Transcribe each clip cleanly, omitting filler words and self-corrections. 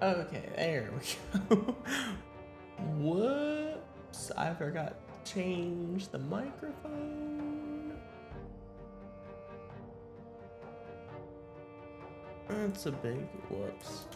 Okay, there we go. Whoops, I forgot to change the microphone. That's a big whoops.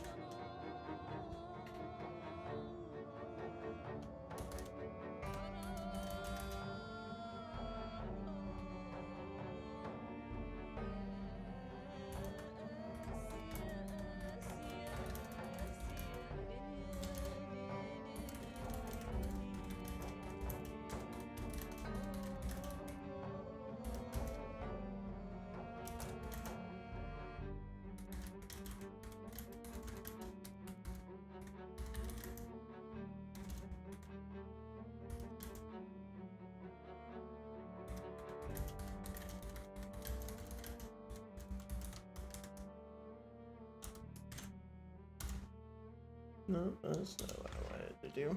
No, that's not what I wanted to do.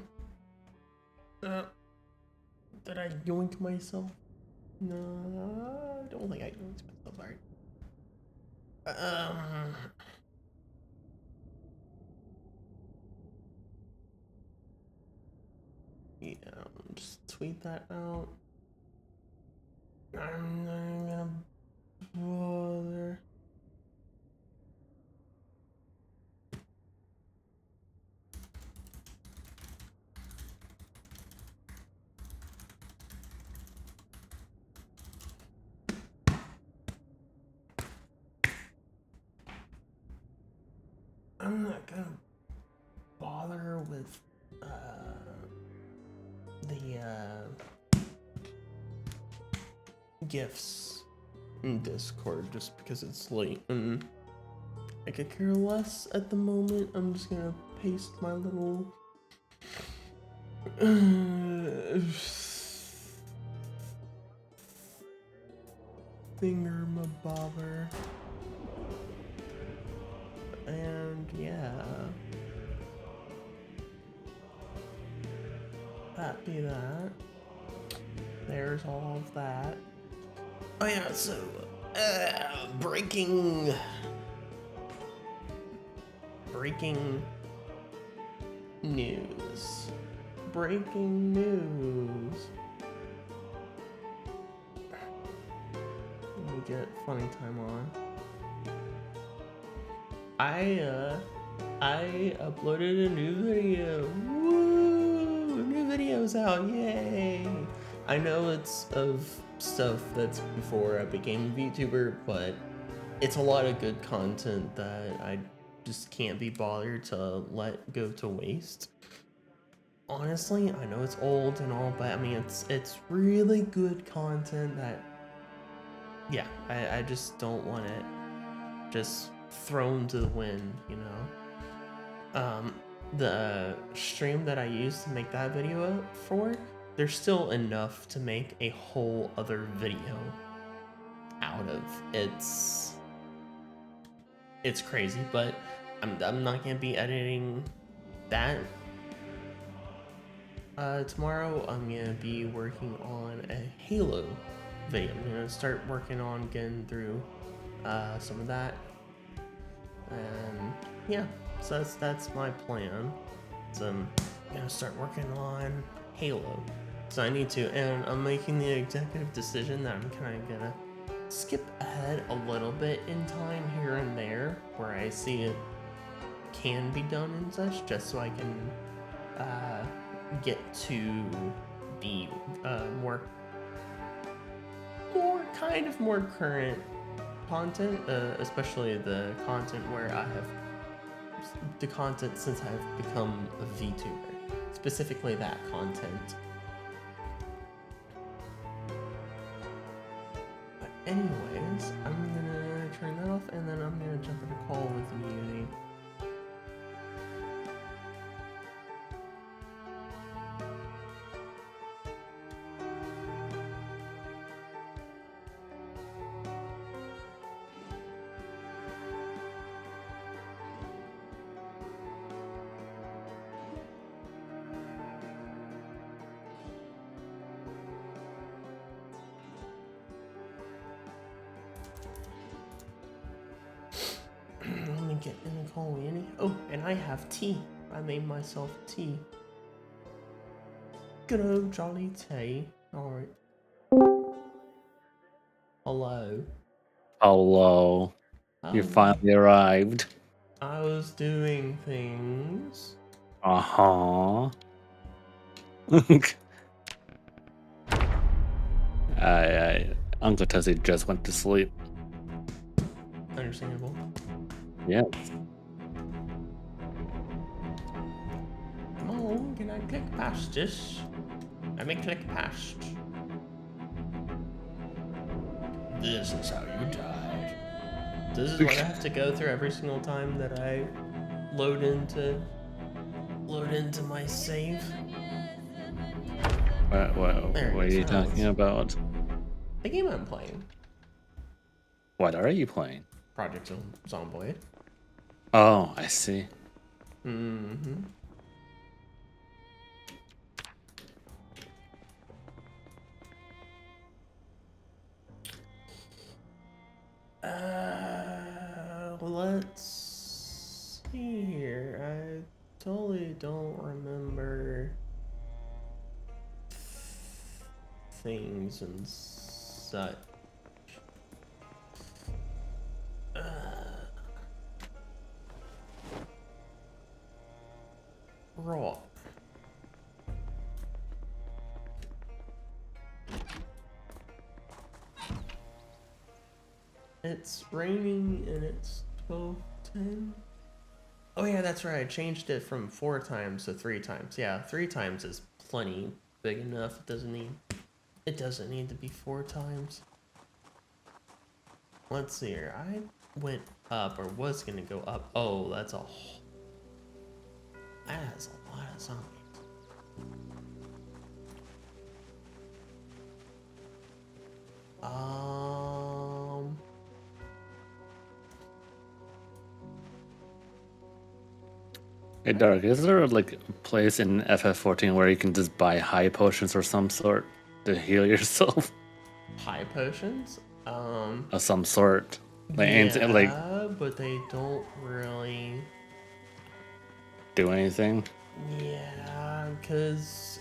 Did I yoink myself? No, I don't think I yoinked myself. Alright. Yeah, just tweet that out. I'm not even gonna bother. I'm not gonna bother with the gifts in Discord just because it's late and I could care less at the moment. I'm just gonna paste my little thingamabobber. And yeah, that be that. There's all of that. Oh yeah, so breaking news. Breaking news. Let me get funny time on. I uploaded a new video. Woo! New video's out, yay! I know it's of stuff that's before I became a VTuber, but it's a lot of good content that I just can't be bothered to let go to waste. Honestly, I know it's old and all, but I mean it's really good content that yeah, I just don't want it just thrown to the wind, you know. The stream that I used to make that video for, there's still enough to make a whole other video out of. It's crazy, but I'm not gonna be editing that. Tomorrow I'm gonna be working on a Halo video. I'm gonna start working on getting through some of that, and yeah, so that's my plan. So I'm gonna start working on Halo. So I need to, and I'm making the executive decision that I'm kind of gonna skip ahead a little bit in time here and there where I see it can be done and such, just so I can get to the more current content, especially the content where I have the content since I've become a VTuber, specifically that content. But anyways, I'm gonna turn that off and then I'm gonna jump in a call with Unity. get any coffee. Oh, and I have tea. I made myself tea. Good old jolly tea. Alright. Hello. Hello. You finally arrived. I was doing things. Uh-huh. Uncle Tessie just went to sleep. Understandable. Yes. Come on, can I click past this? Let me click past. This is how you died. This is what I have to go through every single time that I load into my save. What are you talking about? The game I'm playing. What are you playing? Project Zomboid. Oh, I see. Mm-hmm. Let's see here. I totally don't remember things and such. Rock. It's raining and it's 12:10. Oh yeah, that's right. I changed it from 4 times to 3 times. Yeah, 3 times is plenty big enough. It doesn't need to be 4 times. Let's see here. I went up or was gonna go up. Oh, that's a lot of zombies. Hey, Dark, is there like a place in FF14 where you can just buy high potions or some sort to heal yourself? High potions? Of some sort. Yeah, but they don't really do anything. Yeah, because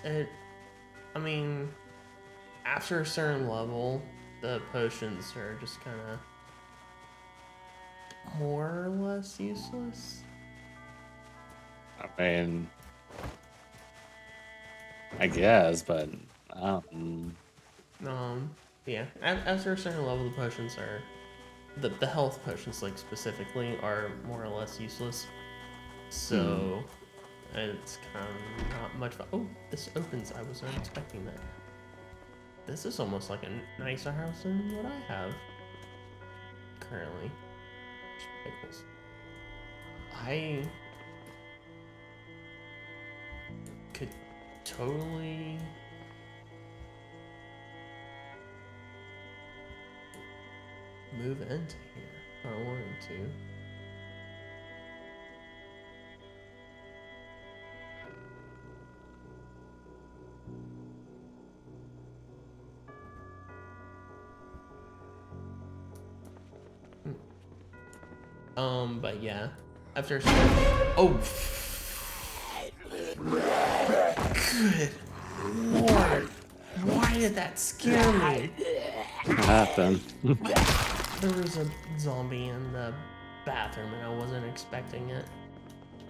I mean, after a certain level, the potions are just kind of more or less useless. I mean, I guess, but yeah. After a certain level, the potions are the health potions, like specifically, are more or less useless. So it's kind of not much fun. Oh, this opens. I was not expecting that. This is almost like a nicer house than what I have currently. Pickles. I could totally move into here if I wanted to. But yeah, after oh, good lord, why did that scare me? what happened? There was a zombie in the bathroom and I wasn't expecting it.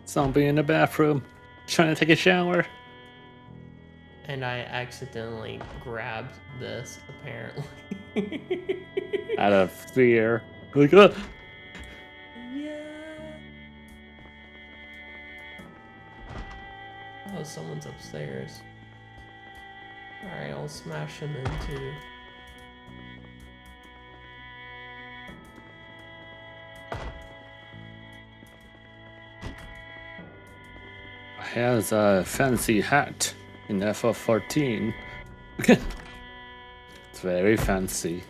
Zombie in the bathroom, trying to take a shower. And I accidentally grabbed this, apparently. Out of fear. Like, Yeah. Oh, someone's upstairs. Alright, I'll smash him into. has a fancy hat in FF14. It's very fancy.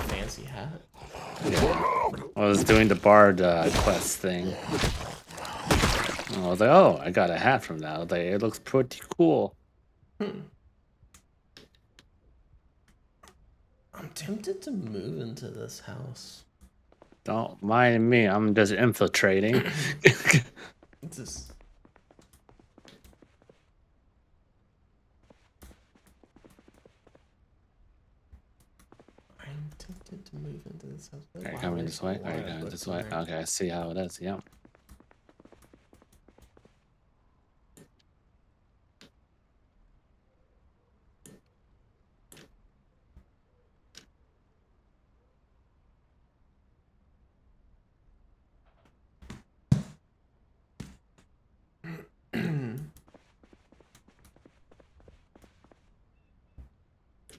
Fancy hat. Yeah. I was doing the bard quest thing. I was like, oh, I got a hat from that. I was like, it looks pretty cool. I'm tempted to move into this house. Don't mind me. I'm just infiltrating. It's just. I'm tempted to move into this house. Are you Wow, coming there's this a way? Are lot you of going books this in way? there. Okay, I see how it is. Yep.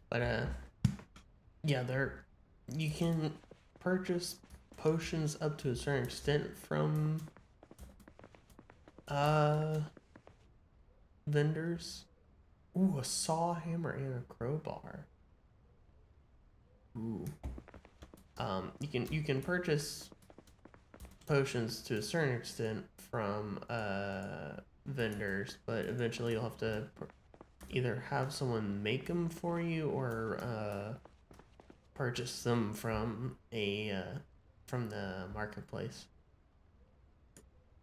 But yeah, you can purchase potions up to a certain extent from uh vendors. Ooh, a saw hammer and a crowbar. Ooh. You can purchase potions to a certain extent from vendors, but eventually you'll have to either have someone make them for you or purchase them from the marketplace.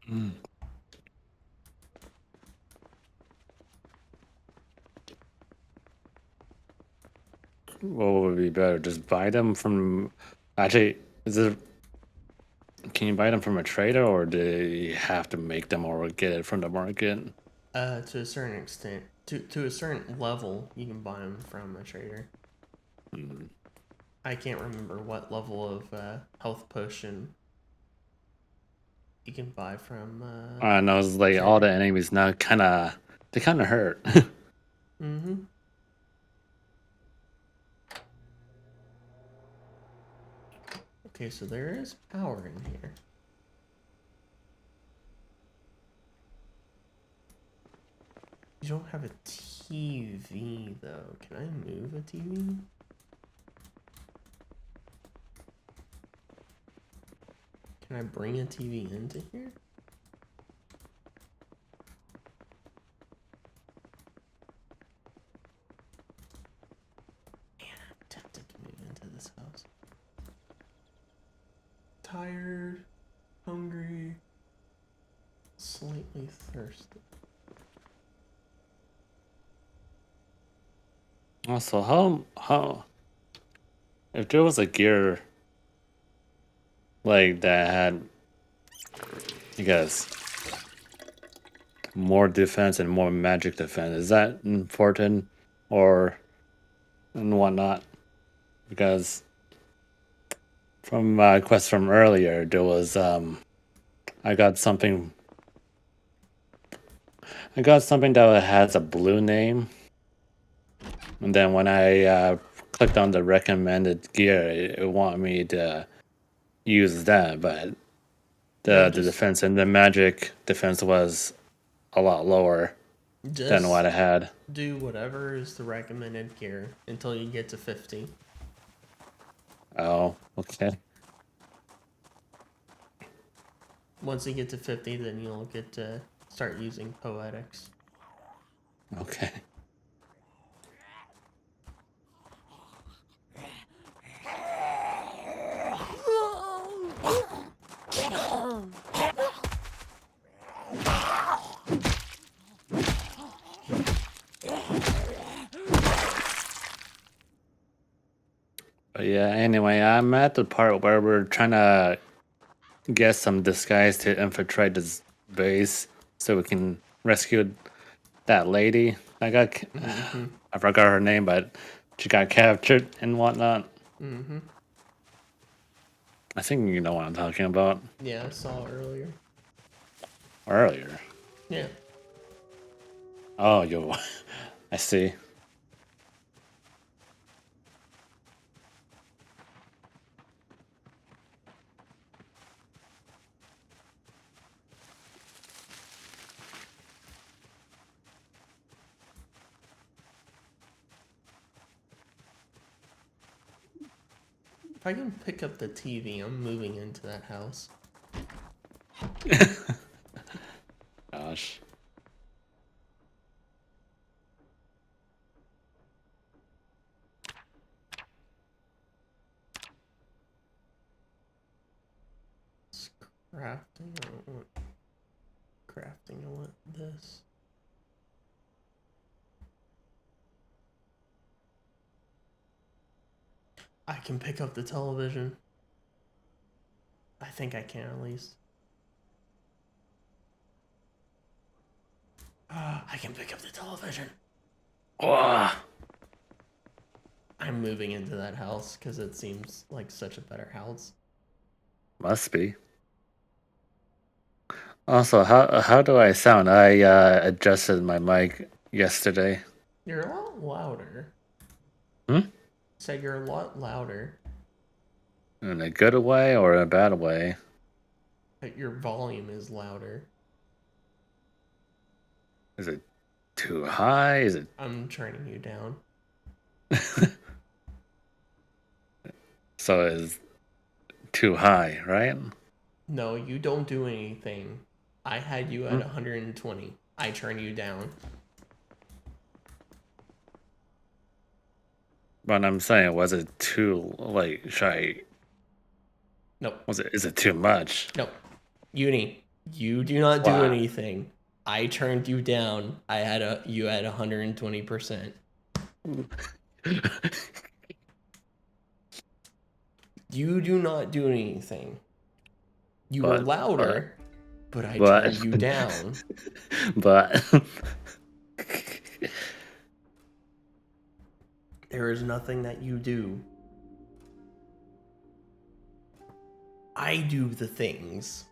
Mm. What would be better? Just buy them from. Actually, is it? Can you buy them from a trader, or do you have to make them or get it from the market? To a certain extent, to a certain level, you can buy them from a trader. Mm. I can't remember what level of health potion you can buy from. I know it's like all the Trader. enemies now they kind of hurt. Mm-hmm. Okay, so there is power in here. You don't have a TV though. Can I move a TV? Can I bring a TV into here? Man, I'm tempted to move into this house. Tired, hungry, slightly thirsty. Also, how if there was a gear like that had, I guess, more defense and more magic defense, is that important or and whatnot? Because from my quest from earlier, there was I got something. I got something that has a blue name, and then when I clicked on the recommended gear, it wanted me to use that, but No, the just defense and the magic defense was a lot lower than just what I had. do whatever is the recommended gear until you get to 50. Oh, okay. Once you get to 50, then you'll get to start using poetics. Okay. But yeah, anyway, I'm at the part where we're trying to get some disguise to infiltrate this base so we can rescue that lady. Mm-hmm. I forgot her name, but she got captured and whatnot. Mm-hmm. I think you know what I'm talking about. Yeah, I saw earlier. Earlier. Yeah. Oh, yo, I see. If I can pick up the TV, I'm moving into that house. Gosh. Crafting. I don't want crafting. I want this. I can pick up the television. I think I can at least. I can pick up the television. Oh, I'm moving into that house because it seems like such a better house. must be. Also, how do I sound? I adjusted my mic yesterday. You're a lot louder. Hmm? Said you're a lot louder. In a good way or a bad way? But your volume is louder. Is it too high? Is it? I'm turning you down. So it's too high, right? No, you don't do anything. I had you at 120. I turn you down. But I'm saying, was it too like? Should I? Nope. Is it too much? Nope. Uni, you do not do Wow. anything. I turned you down. I had you at 120%. You do not do anything. You were louder, but I turned you down. But There is nothing that you do. I do the things.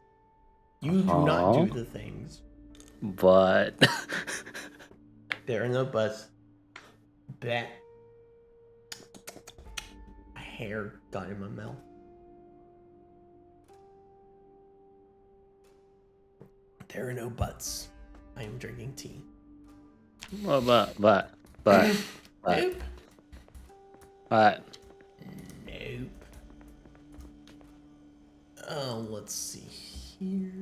You do not do the things. But There are no buts. Bat. A hair got in my mouth. There are no buts. I am drinking tea. but Nope. But Nope. Let's see here.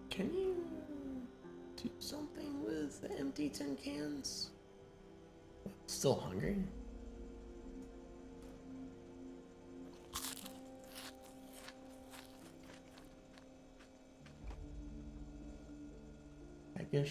Can you do something with the empty tin cans? Still hungry? I guess.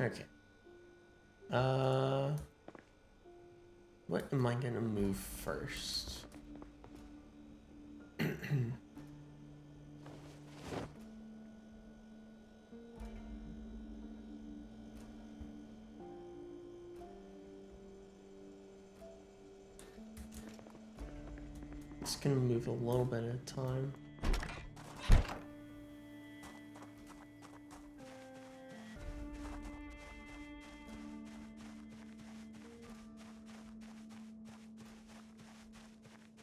Okay. What am I gonna move first? Just gonna move a little bit at a time.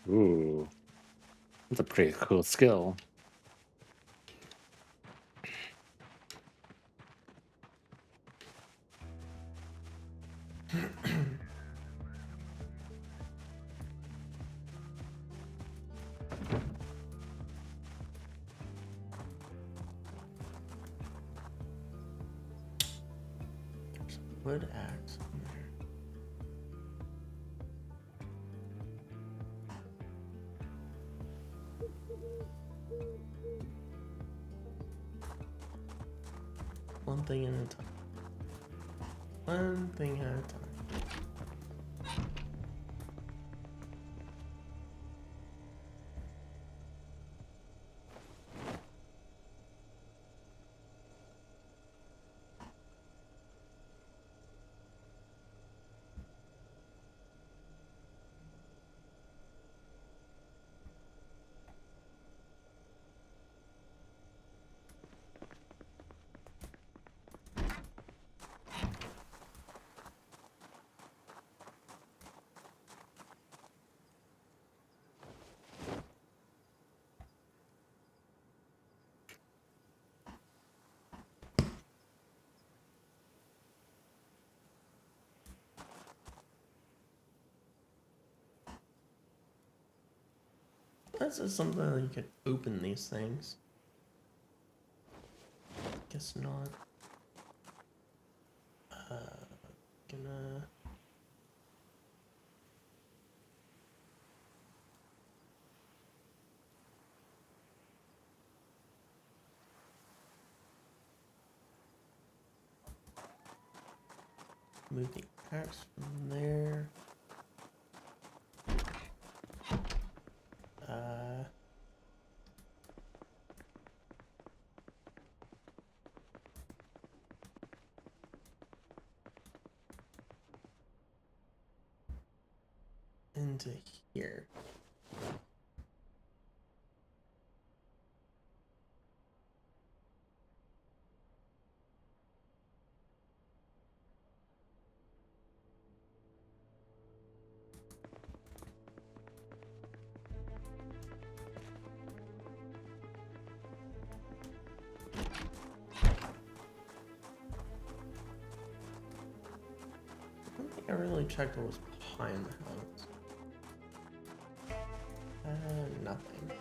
ooh, that's a pretty cool skill. There's a wood axe in there. One thing at a time. One thing at a time. That's just something that you could open these things. Guess not. Gonna. Move the axe from there. Into here. I don't think I really checked what was behind the house. Nothing.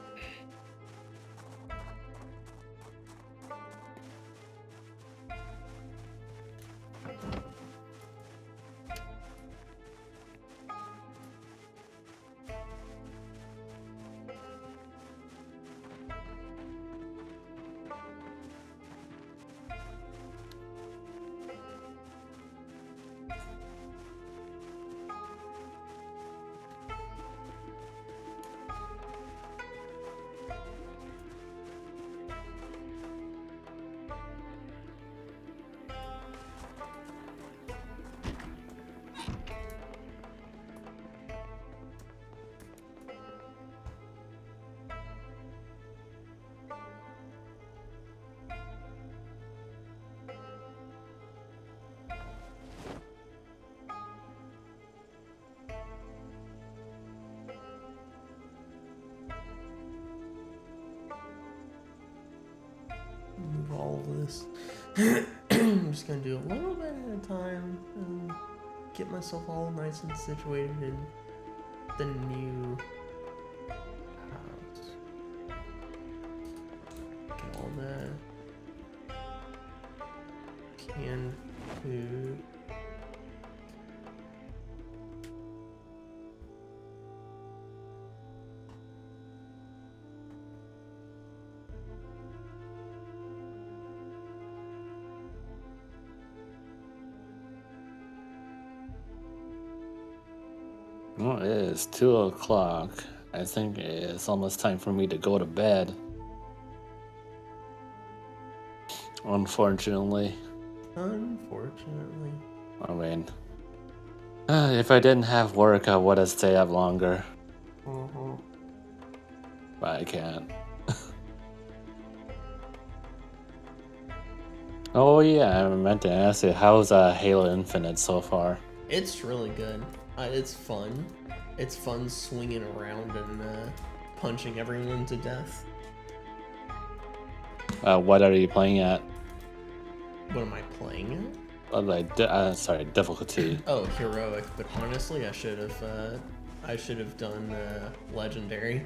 Move all of this. I'm just gonna do a little bit at a time and get myself all nice and situated in the new house. Get all the canned food. Well, it is 2 o'clock. I think it's almost time for me to go to bed. Unfortunately. Unfortunately. I mean, if I didn't have work, I would have stayed up longer. But I can't. Oh yeah, I meant to ask you, how's Halo Infinite so far? It's really good. It's fun. It's fun swinging around and punching everyone to death. What are you playing at? What am I playing at? Sorry, difficulty. Oh, heroic. But honestly, I should have done legendary.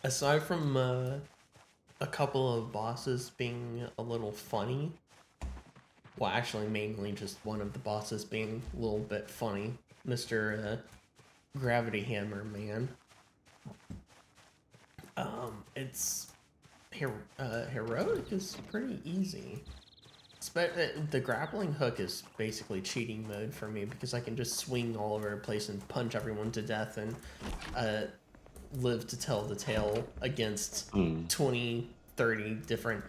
Aside from a couple of bosses being a little funny, Well, actually, mainly just one of the bosses being a little bit funny, Mr. Gravity Hammer Man. It's heroic is pretty easy. The grappling hook is basically cheating mode for me because I can just swing all over the place and punch everyone to death and uh, live to tell the tale against Hmm. 20, 30 different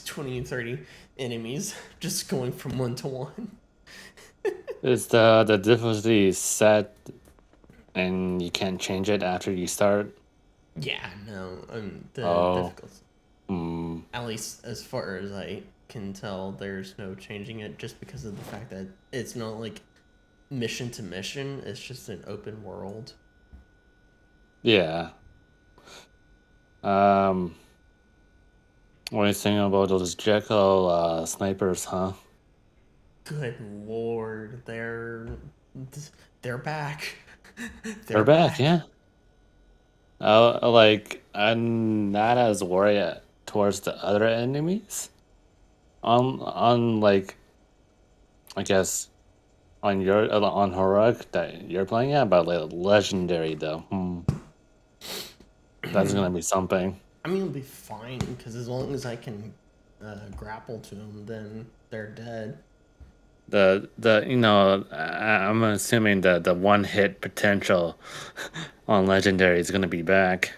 20, 30 enemies just going from one to one. Is the difficulty set and you can't change it after you start? Yeah, no, the Oh. difficulty, Hmm. at least as far as I can tell, there's no changing it just because of the fact that it's not like mission to mission, it's just an open world. Yeah. Um. What are you thinking about those Jekyll snipers, huh? Good lord, they're back. They're They're back, back. yeah. Like I'm not as worried towards the other enemies. On like I guess on your on heroic that you're playing at, but like legendary though. That's gonna be something. I mean, it'll be fine because as long as I can grapple to them, then they're dead. The I'm assuming that the one hit potential on legendary is gonna be back.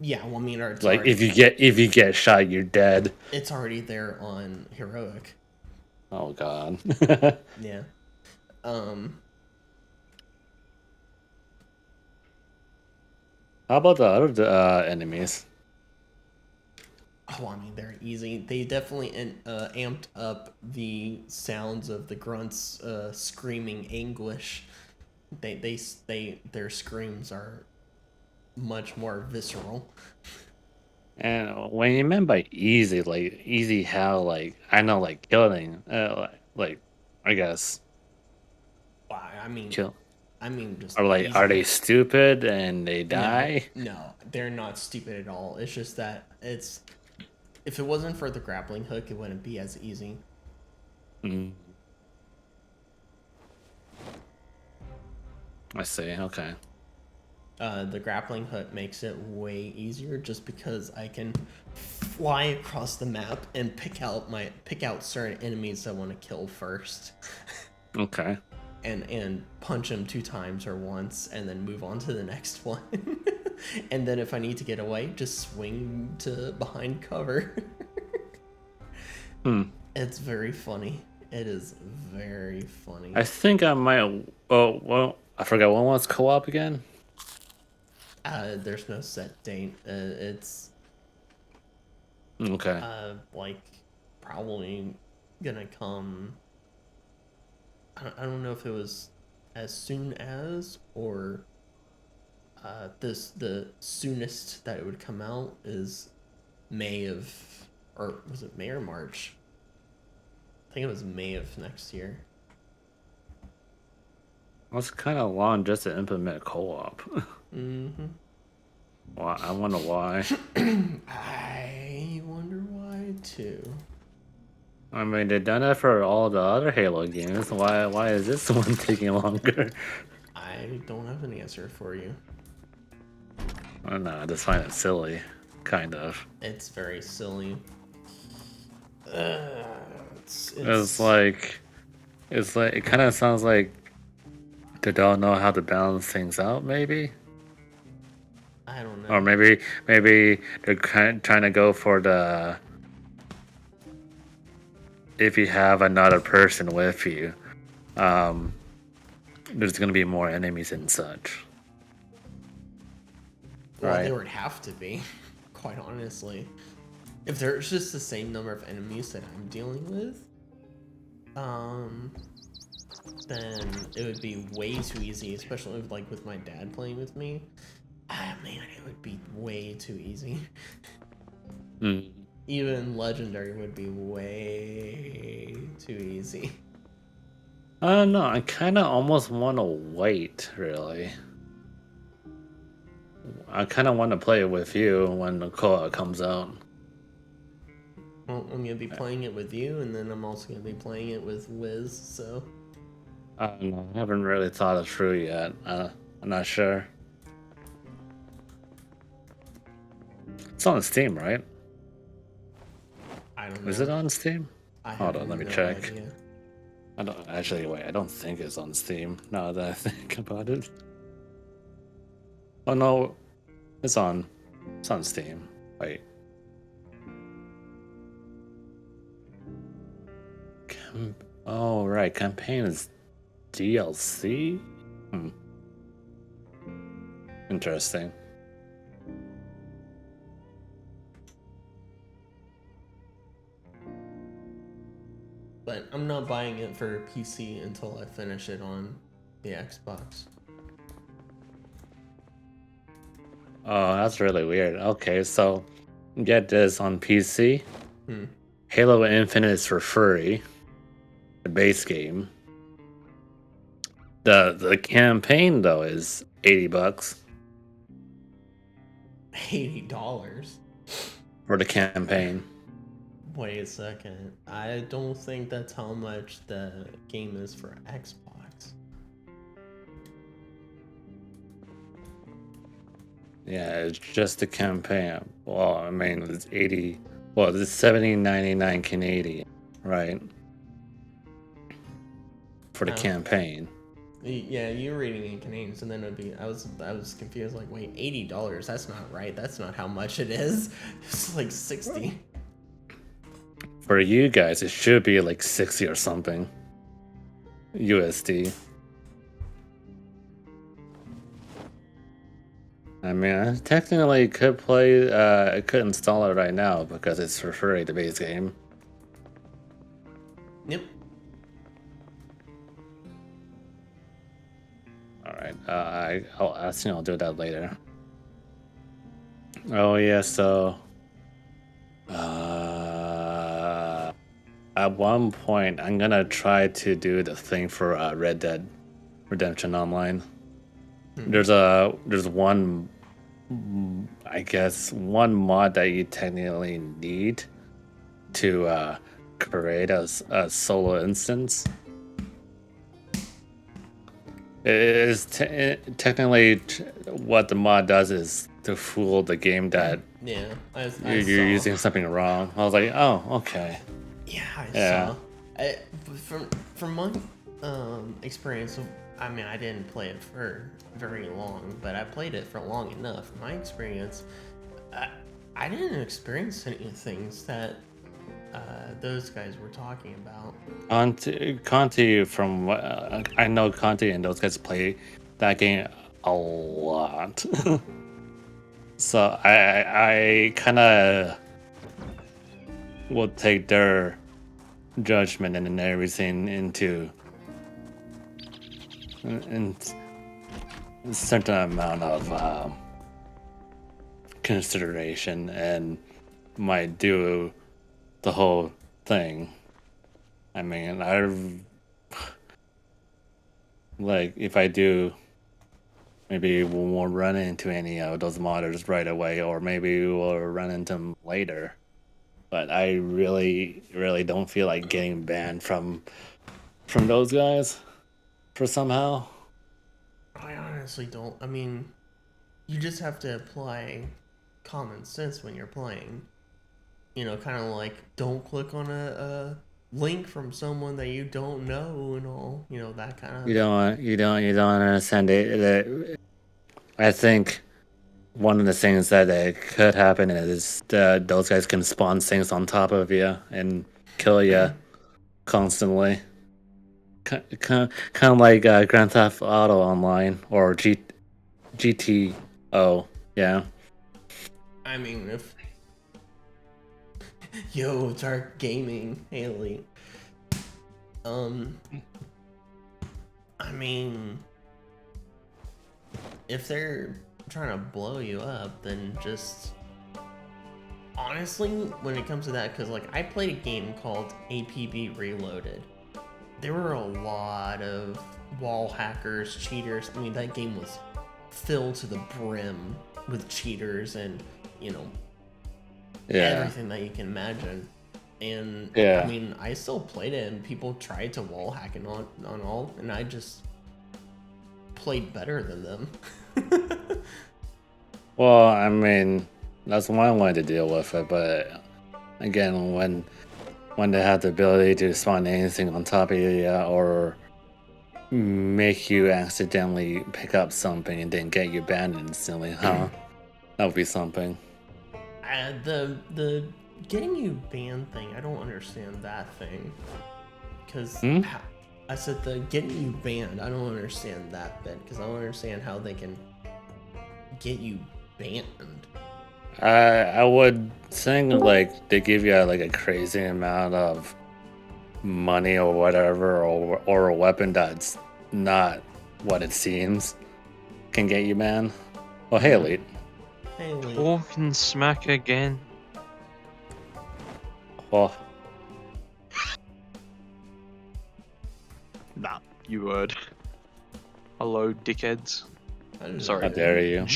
Yeah, well, I mean, Like if you get shot, you're dead. it's already there on heroic. Oh god. Yeah. Um. How about the other enemies? Oh, I mean, they're easy. They definitely amped up the sounds of the grunts screaming anguish. Their screams are much more visceral. And when you meant by easy, like easy how like I know like killing, like I guess I mean, kill just or like are easy. they stupid and they No, die? no, they're not stupid at all. It's just that it's if it wasn't for the grappling hook, it wouldn't be as easy. Mm, I see. Okay. The grappling hook makes it way easier just because I can fly across the map and pick out certain enemies I want to kill first, Okay. and punch them 2 times or once, and then move on to the next one. And then if I need to get away, just swing to behind cover. Hmm. It's very funny. It is very funny. I think I might. Oh well, I forgot when was co-op again. There's no set date. It's Okay. like probably gonna come. I don't know if it was as soon as or this the soonest that it would come out is May of, or was it May or March? I think it was May of next year. That's kind of long just to implement co-op. Mm-hmm. Why? I wonder why. I wonder why too. I mean, they've done that for all the other Halo games. Why is this one taking longer? I don't have an answer for you. I don't know. I just find it silly, kind of. It's very silly. Uh, it's It's it's like it kind of sounds like they don't know how to balance things out, maybe, I don't or know. maybe they're kind trying to go for the if you have another person with you, um, there's gonna be more enemies and such, Well, right? there would have to be, quite honestly. If there's just the same number of enemies that I'm dealing with, um, then it would be way too easy, especially with my dad playing with me. Ah, man, it would be way too easy. Mm. Even legendary would be way too easy. I don't know. I kind of almost want to wait, really. I kind of want to play it with you when the co-op comes out. Well, I'm gonna be playing it with you, and then I'm also gonna be playing it with Wiz. So No, I haven't really thought it through yet. I'm not sure. It's on Steam, right? I don't Is know. it on Steam? I Hold have on, let me no check. idea. I don't actually wait. I don't think it's on Steam. Now that I think about it. Oh no, it's on. It's on Steam. Wait. Oh right, campaign is DLC. Hmm. Interesting. But I'm not buying it for PC until I finish it on the Xbox. Oh, that's really weird. Okay, so get this on PC. Hmm. Halo Infinite is for free. The base game. The campaign though is $80 $80. for the campaign. Wait a second. I don't think that's how much the game is for Xbox. Yeah, it's just the campaign. Well, I mean, it's 80. Well, it's 70.99 Canadian, right? For the Oh. campaign. Yeah, you're reading in Canadian, so then it'd be. I was confused. Like, wait, $80? That's not right. That's not how much it is. It's like 60. For you guys, it should be like 60 or something. USD. I mean, I technically could play. I could install it right now because it's for free, the base game. Yep. All right. I think I'll do that later. Oh yeah. So, at one point, I'm gonna try to do the thing for Red Dead Redemption Online. There's one, I guess, one mod that you technically need to create a solo instance. It is technically what the mod does is to fool the game that Yeah, I you're saw. using something wrong. I was like, oh, okay. Yeah, I Yeah. saw. From my experience, I mean, I didn't play it for very long, but I played it for long enough. My experience, I didn't experience any things that those guys were talking about. Conti from what I know, Conti and those guys play that game a lot. So I kind of will take their judgment and everything into in a certain amount of consideration and might do the whole thing. I mean, like if I do, maybe we won't run into any of those modders right away, or maybe we'll run into them later. But I really, really don't feel like getting banned from those guys for somehow. I honestly don't. I mean, you just have to apply common sense when you're playing. You know, kind of like don't click on a link from someone that you don't know and all. You know, that kind of. You don't understand it. I think one of the things that could happen is that those guys can spawn things on top of you and kill you constantly. Kind of like Grand Theft Auto Online or GTO. Yeah. I mean, if yo, dark gaming, Haley. I mean, if they're trying to blow you up, then just honestly, when it comes to that, because like I played a game called APB Reloaded. There were a lot of wall hackers, cheaters. I mean, that game was filled to the brim with cheaters and, you know, Yeah. everything that you can imagine. And I Yeah. mean, I still played it, and people tried to wall hack it on all, and I just played better than them. Well, I mean, that's one way to deal with it, but again, when they have the ability to spawn anything on top of you, or make you accidentally pick up something and then get you banned instantly, huh? That would be something. The getting you banned thing, I don't understand that thing. Because Hmm? I said the getting you banned, I don't understand that bit. Because I don't understand how they can get you banned. I would think like they give you like a crazy amount of money or whatever, or a weapon that's not what it seems can get you banned. Well, hey, Elite. Hey, Lee. Talking smack again. Well, Nah, you heard. Hello, dickheads. Sorry. how dare you?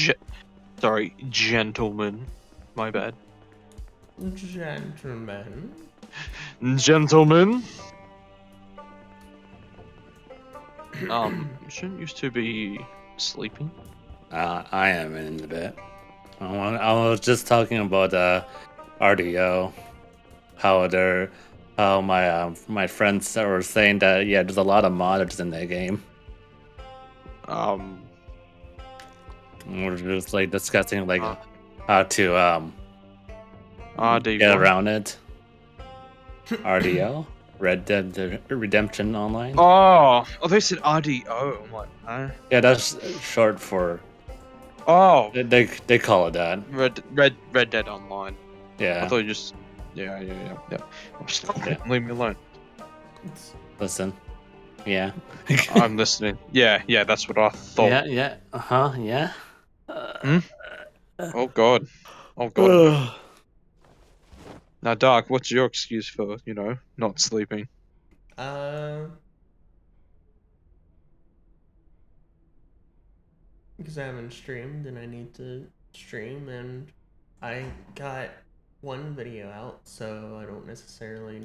Sorry, gentlemen. My bad. Gentlemen. Gentlemen. Shouldn't used to be sleeping. I am in a bit. I was just talking about RDO, how my friends were saying that yeah, there's a lot of modders in that game. We're just like discussing like how to RD get what? around it. RDO, Red Dead Redemption Online. Oh, they said RDO. I'm like, huh? Yeah, that's short for. Oh, They call it that. Red Dead Online. I Yeah. thought you just. Yeah. Stop it. Leave me alone. Listen. Yeah. I'm listening. Yeah, that's what I thought. Yeah. Yeah. Hmm? Oh god. Oh god. Now, Dark, what's your excuse for, not sleeping? Because I haven't streamed and I need to stream, and I got one video out, so I don't necessarily.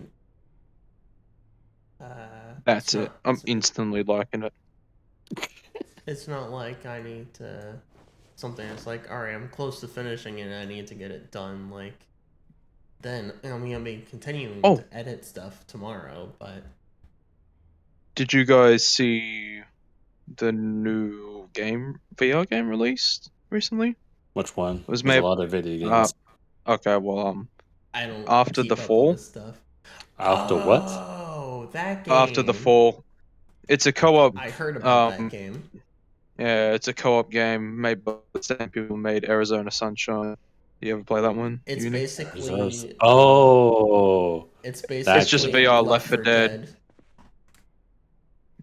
That's it. I'm instantly liking it. It's not like I need to. Something that's like, alright, I'm close to finishing it and I need to get it done. Like, then I'm gonna be continuing to edit stuff tomorrow, but. Did you guys see the new VR game released recently? Which one? It was There's a made. lot of video games. Okay, well, I don't after the keep up with fall. this stuff. After what? Oh, that game. After the fall, it's a co-op. I heard about that game. Yeah, it's a co-op game made by the same people who made Arizona Sunshine. You ever play that one? It's basically. Oh. It's basically. It's just VR Left 4 Dead.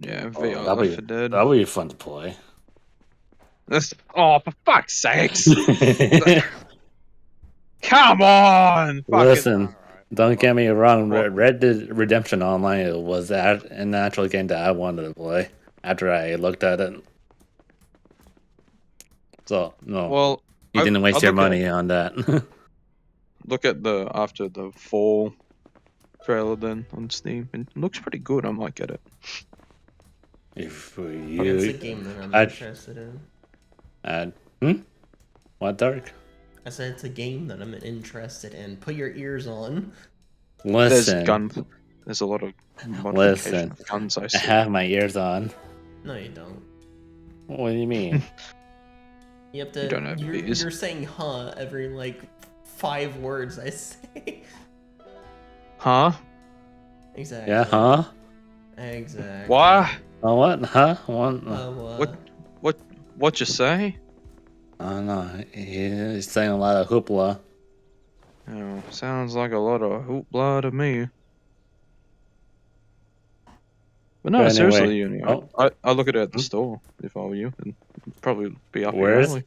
Yeah, VR Left 4 Dead. That'll be fun to play. Oh, for fuck's sakes! Come on! Listen, don't get me wrong. Well- Red Dead Redemption Online was an actual game that I wanted to play after I looked at it. So no, Well, you didn't waste your look money on that. Look at the after the fall trailer then on Steam. It looks pretty good. I might get it. If It's a game that I'm interested in. What, Dark? I said it's a game that I'm interested in. Put your ears on. Listen. There's a lot of modification of guns. I see. I have my ears on. No, you don't. What do you mean? You have to. You don't have ears. You're saying "huh" every like 5 words I say. Huh? Exactly. Yeah, huh? Exactly. Why? Oh, what? Huh? What? What you say? I don't know. He's saying a lot of hoopla. Oh, sounds like a lot of hoopla to me. But no, But anyway, seriously, I look at it at the store if I were you, and it'd probably be up your alley.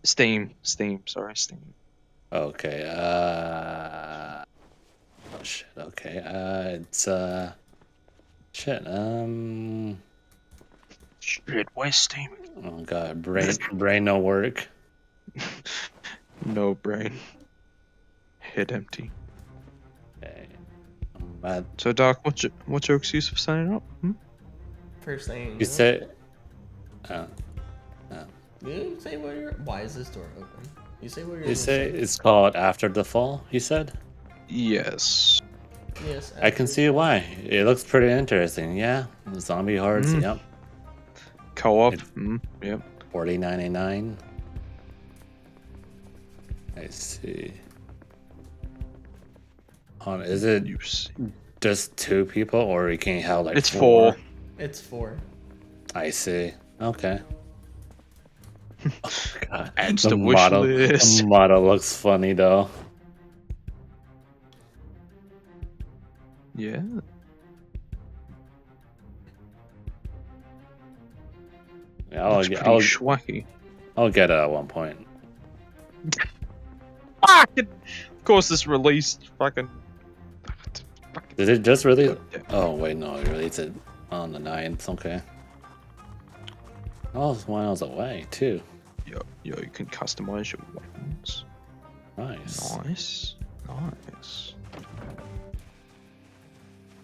Steam. Sorry, Steam. Okay. Oh shit. Okay. It's shit. Shit, where's Steam? Oh god, brain no work. No brain. Head empty. But So, Dark, what's your excuse for standing up? First thing you say, uh, you say what you're. Why is this door open? You say what you're you gonna say say. it's called After the Fall. You said. Yes. Yes, I can after see why. It looks pretty interesting. Yeah, zombie hordes. Yep. Co-op. It's Yep. $40.99. I see. Is it You see. just 2 people, or you can have like It's 4? 4. It's 4. I see. Okay. Oh god, Adds the to wish model, list. the model looks funny though. Yeah. Yeah, Looks pretty schwacky. I'll get it at one point. Of course, this released fucking. Did it just release? Goddamn. Oh wait, no, it released it on the 9th. Okay. Oh, it's miles away too. Yo, you can customize your weapons. Nice. Nice.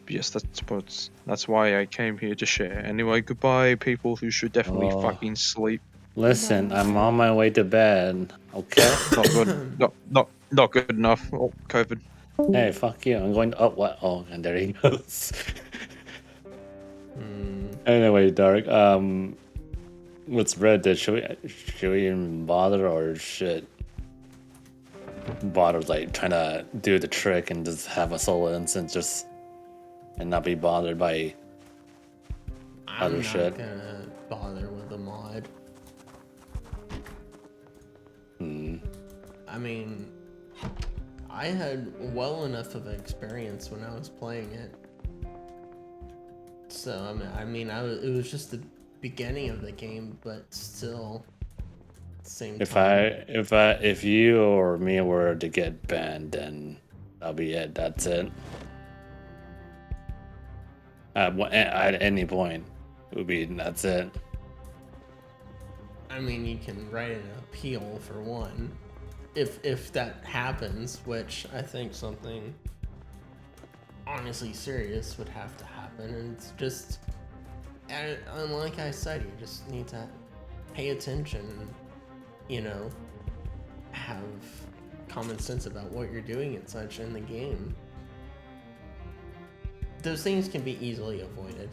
Yes, that's why I came here to share. Anyway, goodbye, people who should definitely Oh. fucking sleep. Listen, I'm on my way to bed. Okay. Not good. Not good enough. Oh, COVID. Hey, fuck you. I'm going. Oh, what? Oh, and there he goes. Anyway, Dark. What's Reddit? Should we even bother, or shit? Bother like trying to do the trick and just have a solo instance, and not be bothered by I'm other not shit. gonna bother with the mod. I mean, I had well enough of an experience when I was playing it. So it was just the beginning of the game, but still, same time. If you or me were to get banned, then that'll be it. That's it. At any point, that's it. I mean, you can write an appeal for one, if that happens, which I think something honestly serious would have to happen. And it's just, and like I said, you just need to pay attention, have common sense about what you're doing and such in the game. Those things can be easily avoided.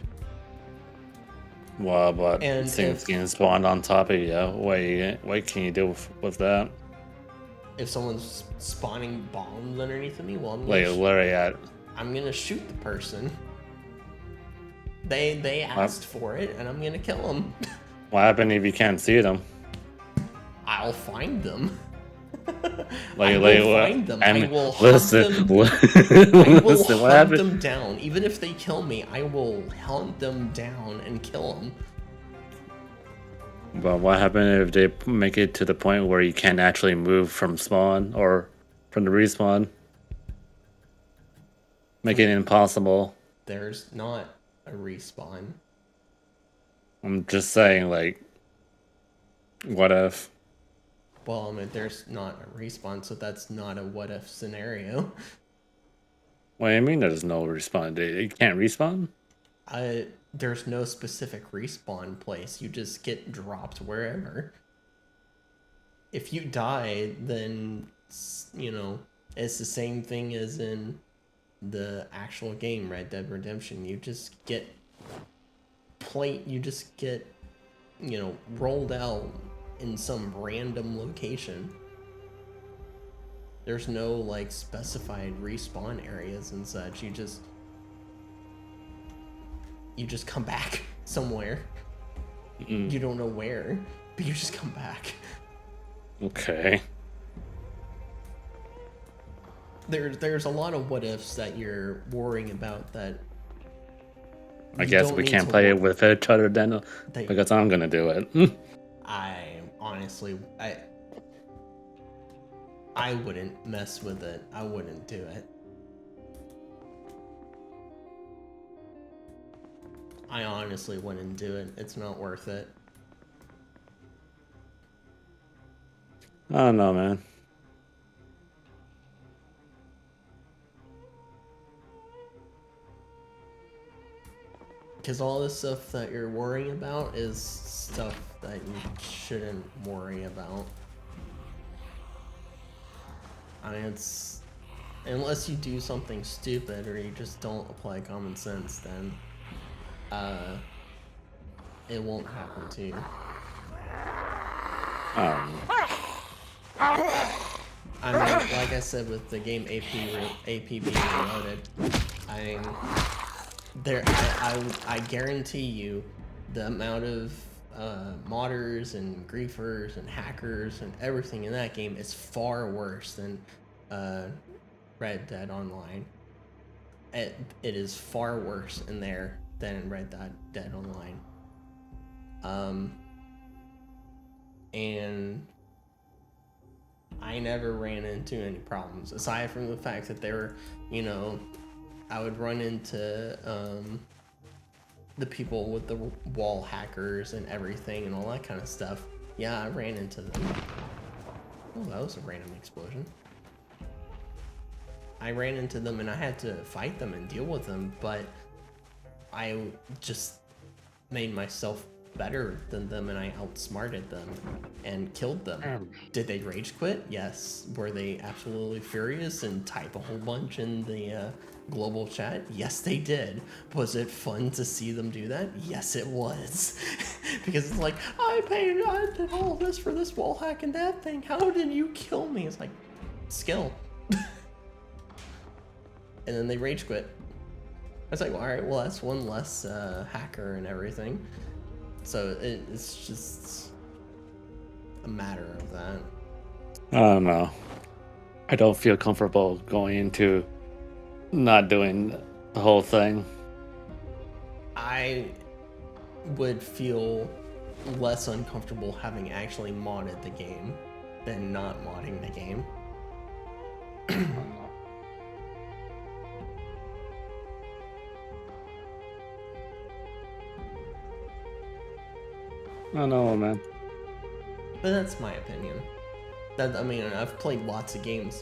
Well, but And things getting spawned on top of you. What can you do with that? If someone's spawning bombs underneath of me, well, I'm gonna shoot the person. They asked for it, and I'm gonna kill them. What happened if you can't see them? I'll find them. I find them. I will listen. What hunt happened? them down. Even if they kill me, I will hunt them down and kill them. But what happened if they make it to the point where you can't actually move from spawn or from the respawn? Make it impossible. There's not a respawn. I'm just saying, like, what if? Well, I mean, there's not a respawn, so that's not a what if scenario. What do you mean there's no respawn? You can't respawn? There's no specific respawn place. You just get dropped wherever. If you die, then, it's the same thing as in the actual game, Red Dead Redemption. You just get rolled out in some random location. There's no like specified respawn areas and such. You just come back somewhere. You don't know where, but you just come back. Okay. There's a lot of what ifs that you're worrying about that I guess we can't play it with each other then, because I'm gonna do it. I honestly, I wouldn't mess with it. I wouldn't do it. I honestly wouldn't do it. It's not worth it. I don't know, man. Because all this stuff that you're worrying about is stuff that you shouldn't worry about. I mean, it's... Unless you do something stupid or you just don't apply common sense, then it won't happen to you. I mean, like I said, with the game AP being reloaded, I guarantee you the amount of modders and griefers and hackers and everything in that game is far worse than Red Dead Online. It is far worse in there than in Red Dead Online. And I never ran into any problems, aside from the fact that they were, you know, I would run into the people with the wall hackers and everything and all that kind of stuff. Yeah, I ran into them. Oh, that was a random explosion. I ran into them and I had to fight them and deal with them, but I just made myself better than them and I outsmarted them and killed them. Did they rage quit? Yes. Were they absolutely furious and type a whole bunch in the global chat? Yes, they did. Was it fun to see them do that? Yes, it was. Because it's like, I did all this for this wall hack and that thing. How did you kill me? It's like, skill. And then they rage quit. I was like, well, all right, well, that's one less hacker and everything. So it's just a matter of that. I don't know. I don't feel comfortable going into not doing the whole thing. I would feel less uncomfortable having actually modded the game than not modding the game. I don't know, man. But that's my opinion. I mean, I've played lots of games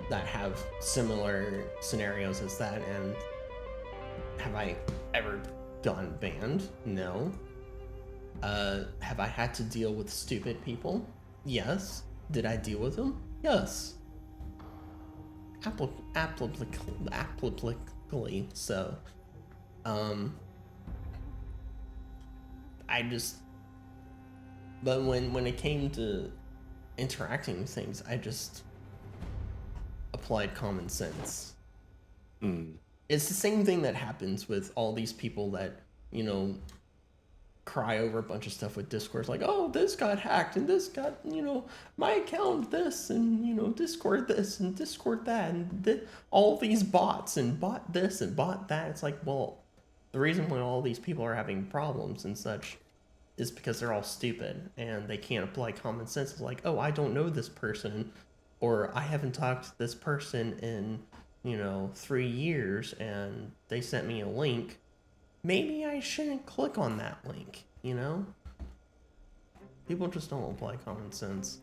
that have similar scenarios as that, and have I ever gone banned? No. Have I had to deal with stupid people? Yes. Did I deal with them? Yes. Applicably so. But when it came to interacting with things, I just applied common sense. It's the same thing that happens with all these people that, you know, cry over a bunch of stuff with Discord. It's like, oh, this got hacked and this got, you know, my account this and, you know, Discord this and Discord that and all these bots and bot this and bot that. It's like, well, the reason why all these people are having problems and such is because they're all stupid and they can't apply common sense. It's like, oh, I don't know this person, or I haven't talked to this person in, you know, 3 years and they sent me a link. Maybe I shouldn't click on that link, you know? People just don't apply common sense.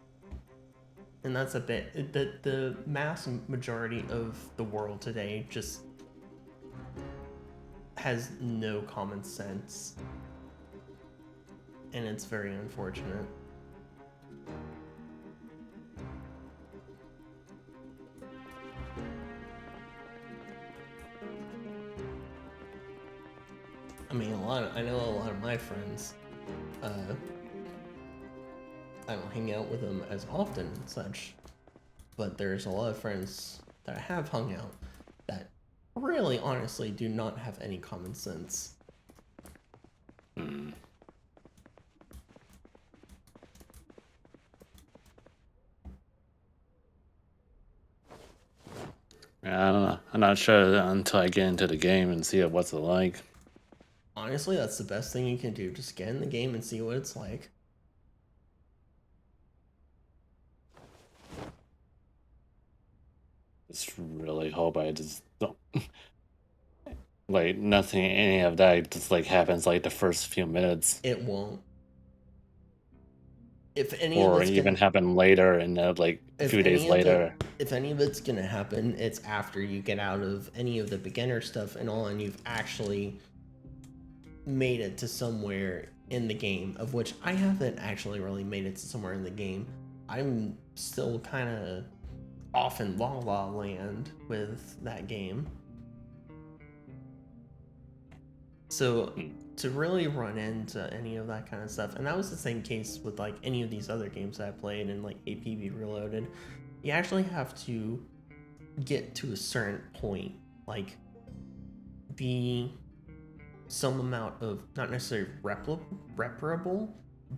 And that's a bit, the mass majority of the world today just has no common sense. And it's very unfortunate. I mean, I know a lot of my friends, I don't hang out with them as often and such, but there's a lot of friends that I have hung out that really honestly do not have any common sense. Yeah, I don't know. I'm not sure until I get into the game and see what's it like. Honestly, that's the best thing you can do. Just get in the game and see what it's like. Just really hope I just don't like nothing, any of that just like happens like the first few minutes. It won't. If any Or of it's even gonna, happen later and like a few days later. If any of it's gonna happen, it's after you get out of any of the beginner stuff and all, and you've actually made it to somewhere in the game, of which I haven't actually really made it to somewhere in the game. I'm still kind of off in La La Land with that game. So to really run into any of that kind of stuff, and that was the same case with like any of these other games I played in like APB Reloaded, you actually have to get to a certain point, like be some amount of, not necessarily reparable,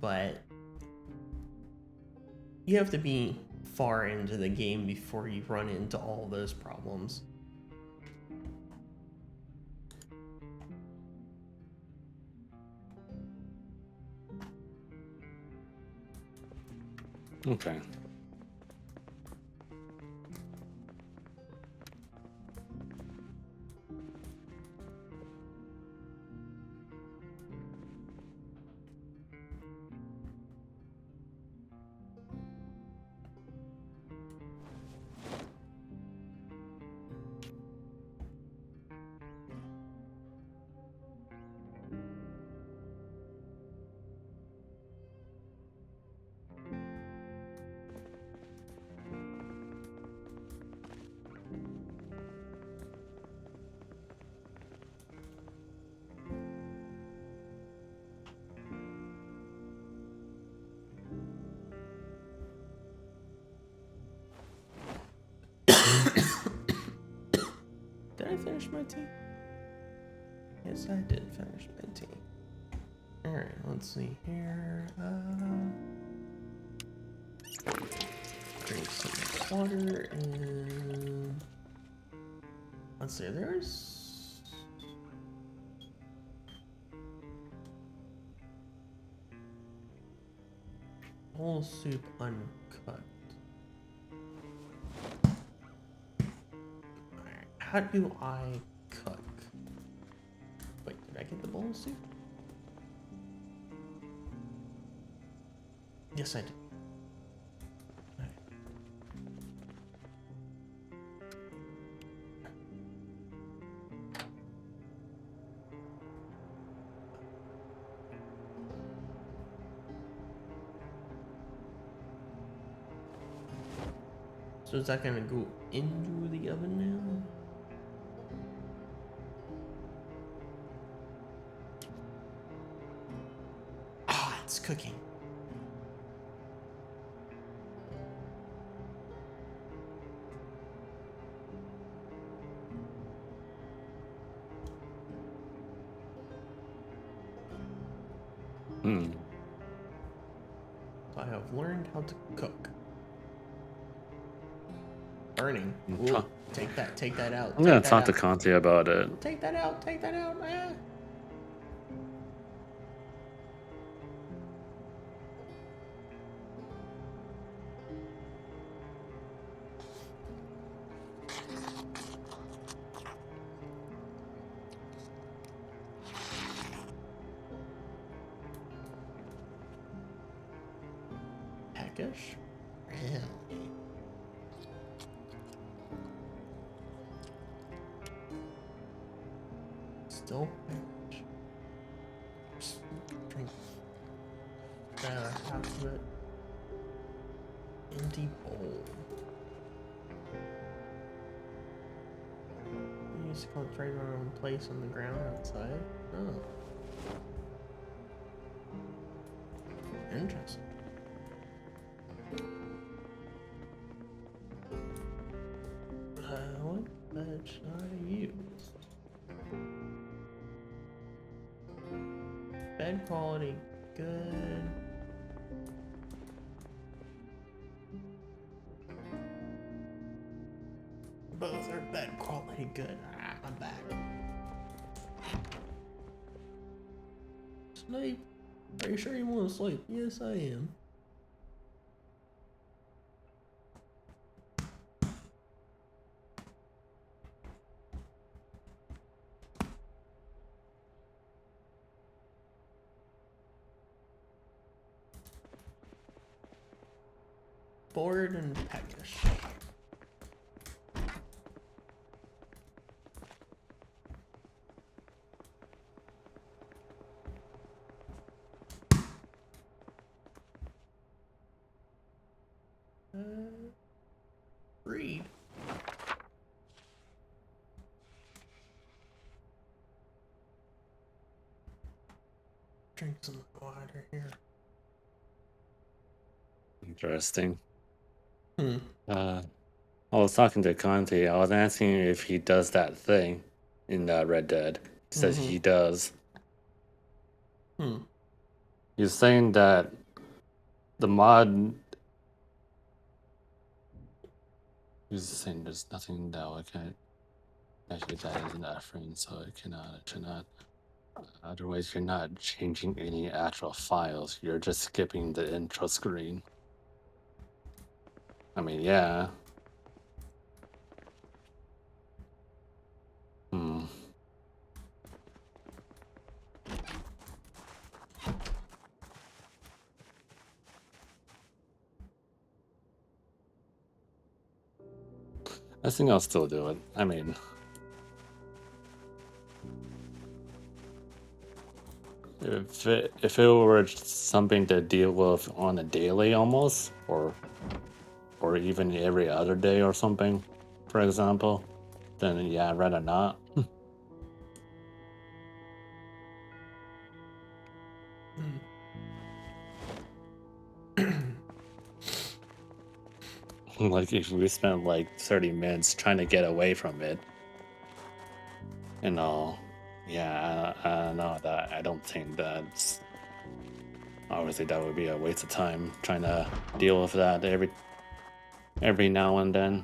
but you have to be far into the game before you run into all those problems. Okay. Did I finish my tea? Yes, I did finish my tea. Alright, let's see here. Drink some water and let's see, there's whole soup uncut. Alright, how do I cook? Wait, did I get the bowl of soup? Yes, I did. Alright. So is that gonna go into the oven now? Ah, it's cooking. So I have learned how to cook. Burning. Ooh, take that out. I'm gonna talk to Conti about it. Take that out. Ah. Peckish? Really? Still peckish. Just drink half of it. Empty bowl. You used to concentrate on one place on the ground outside. Oh. Interesting. What veg should I use? Bed quality good. Both are bed quality good. Ah, I'm back. Sleep. Are you sure you want to sleep? Yes, I am. Bored and peckish. drink some water here. Interesting. Hmm. I was talking to Conte. I was asking if he does that thing in Red Dead. He says he does. Hmm. He's saying that the mod. He's saying there's nothing that I can. Actually, that isn't that frame, so it should not. Otherwise, you're not changing any actual files. You're just skipping the intro screen. I mean, yeah. Hmm. I think I'll still do it. I mean, if it were something to deal with on a daily almost, or even every other day or something, for example, then yeah, I'd rather not. Like if we spent like 30 minutes trying to get away from it and all, yeah, I don't know that. I don't think that's obviously that would be a waste of time trying to deal with that every now and then.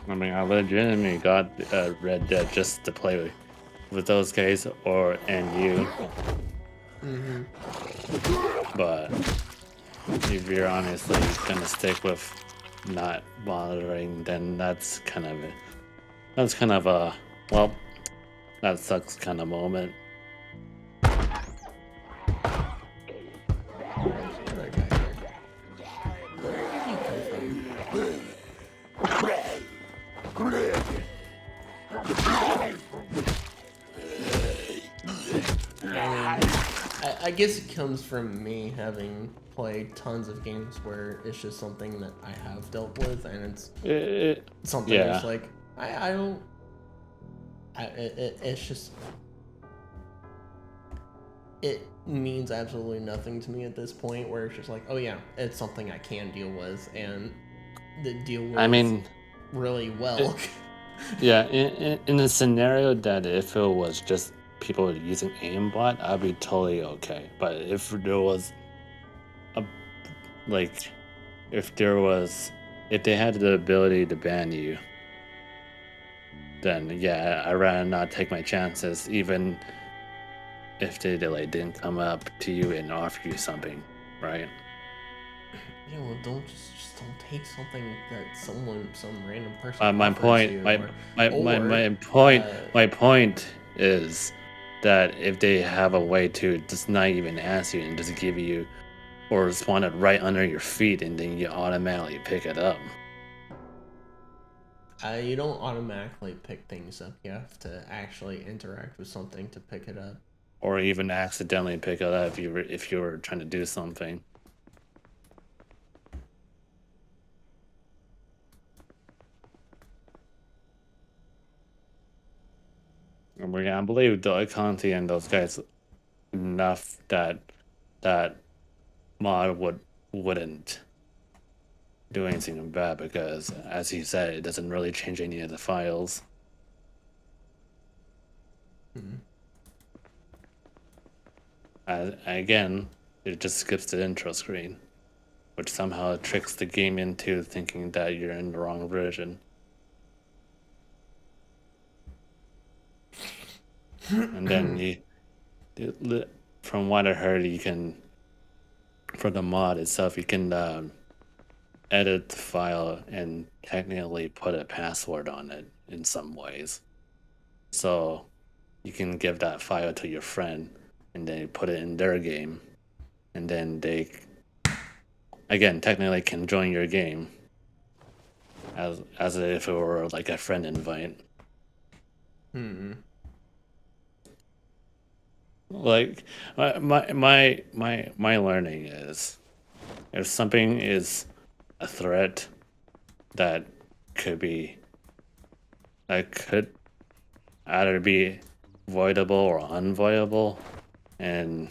I mean, I legitimately got Red Dead just to play with those guys and you. But if you're honestly gonna stick with not bothering, then that's kind of a well, that sucks kind of moment. Another guy here. Where did you come from? I guess it comes from me having played tons of games where it's just something that I have dealt with, and it's something yeah. that's like I don't. It's just it means absolutely nothing to me at this point. Where it's just like, oh yeah, it's something I can deal with, and deal with. I mean, really well. Yeah, in a scenario that if it was just people using aimbot, I'd be totally okay. But if there was a like, if they had the ability to ban you, then yeah, I'd rather not take my chances, even if they like didn't come up to you and offer you something, right? Yeah, well, don't take something that some random person My offers point, you, my point is that if they have a way to just not even ask you and just give you or spawn it right under your feet and then you automatically pick it up. You don't automatically pick things up. You have to actually interact with something to pick it up, Or even accidentally pick it up if you were trying to do something. And I believe Conti and those guys enough that mod wouldn't do anything bad because, as he said, it doesn't really change any of the files. Again, it just skips the intro screen, which somehow tricks the game into thinking that you're in the wrong version. And then from what I heard, you can, for the mod itself, you can edit the file and technically put a password on it in some ways. So you can give that file to your friend and they put it in their game, and then they, again, technically can join your game as if it were like a friend invite. Like my learning is if something is a threat that could either be voidable or unvoidable, and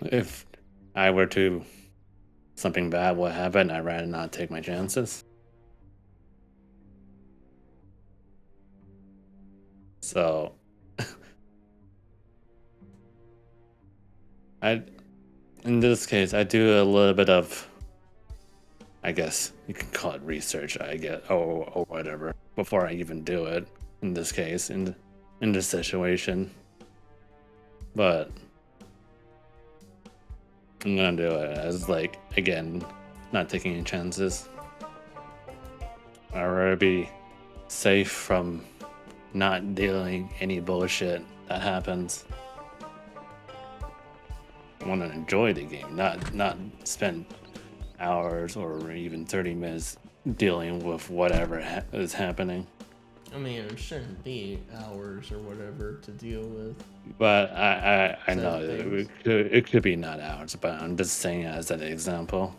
if I were to something bad would happen, I'd rather not take my chances. So in this case, I do a little bit of, I guess you can call it research, I guess, or whatever, before I even do it. In this case, in this situation, but I'm gonna do it as like again, not taking any chances. I'd rather be safe from not dealing any bullshit that happens. I want to enjoy the game, not spend hours or even 30 minutes dealing with whatever is happening. I mean, it shouldn't be hours or whatever to deal with. But I Certain know things. it could be not hours, but I'm just saying as an example.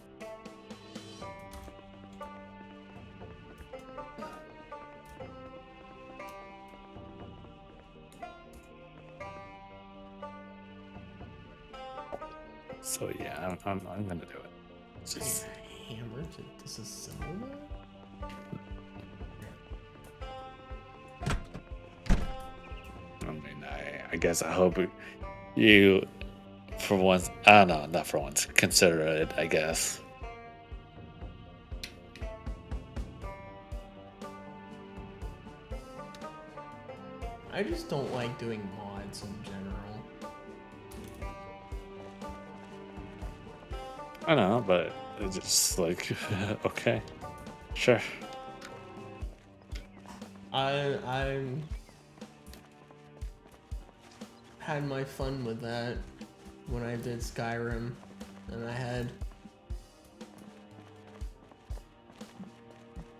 So yeah, I'm gonna do it. It's just, Hammer to disassemble that? I mean, I guess I hope you, for once, I don't know, not for once, consider it, I guess. I just don't like doing mods in general. I know, but it's just like, okay, sure. I had my fun with that when I did Skyrim, and I had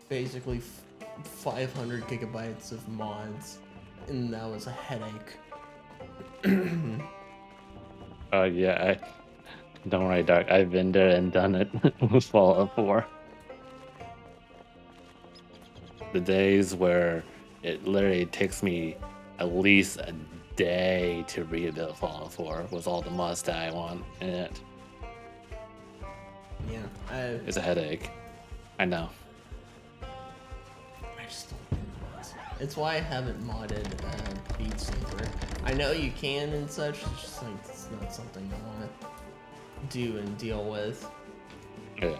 basically 500 gigabytes of mods, and that was a headache. Yeah, don't worry, Doc. I've been there and done it with Fallout 4. The days where it literally takes me at least a day to rebuild Fallout 4 with all the mods that I want in it. Yeah, It's a headache. I know. I just don't do mods. It's why I haven't modded Beat Saber. I know you can and such, it's just like, it's not something I want to do and deal with. Yeah.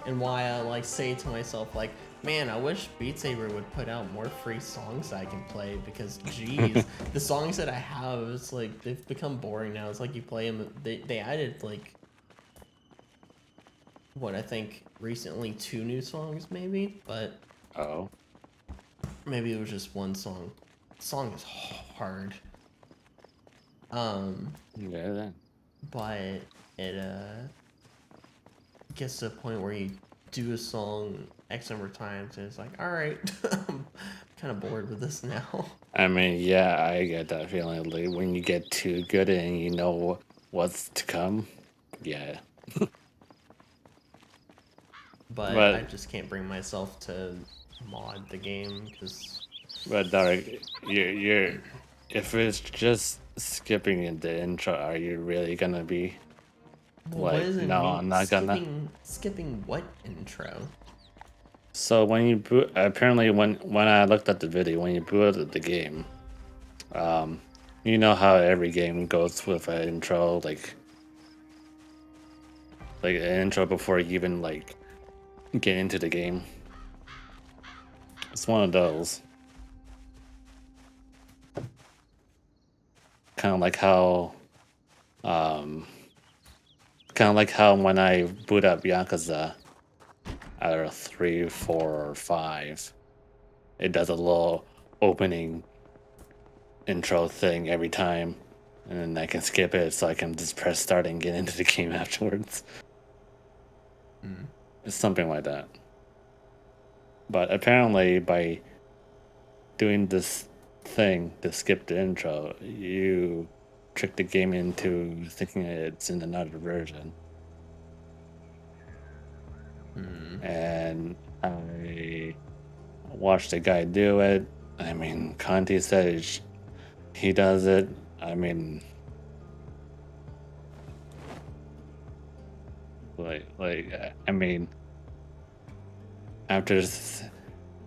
And why I like say to myself like, man, I wish Beat Saber would put out more free songs I can play, because geez, the songs that I have, it's like they've become boring now. It's like you play them. They added like what I think recently 2 new songs maybe, but Oh. maybe it was just one song. The song is hard. Yeah. Then. But it gets to a point where you do a song X number of times and it's like, all right, I'm kind of bored with this now. I mean, yeah, I get that feeling. Like when you get too good and you know what's to come. Yeah. But I But just can't bring myself to mod the game because Derek, you're if it's just skipping in the intro, are you really gonna be well, what like, does it no, mean? I'm not gonna? Skipping what intro? So when you boot, apparently when I looked at the video, when you booted the game, you know how every game goes with an intro, like an intro before you even like get into the game. It's one of those. Kind of like how, um, kind of like how when I boot up Yakuza, either 3, 4, or 5, it does a little opening intro thing every time, and then I can skip it so I can just press start and get into the game afterwards. It's something like that. But apparently, by doing this thing to skip the intro, you trick the game into thinking it's in another version. And I watched the guy do it. I mean, Conti said he does it. I mean, I mean, after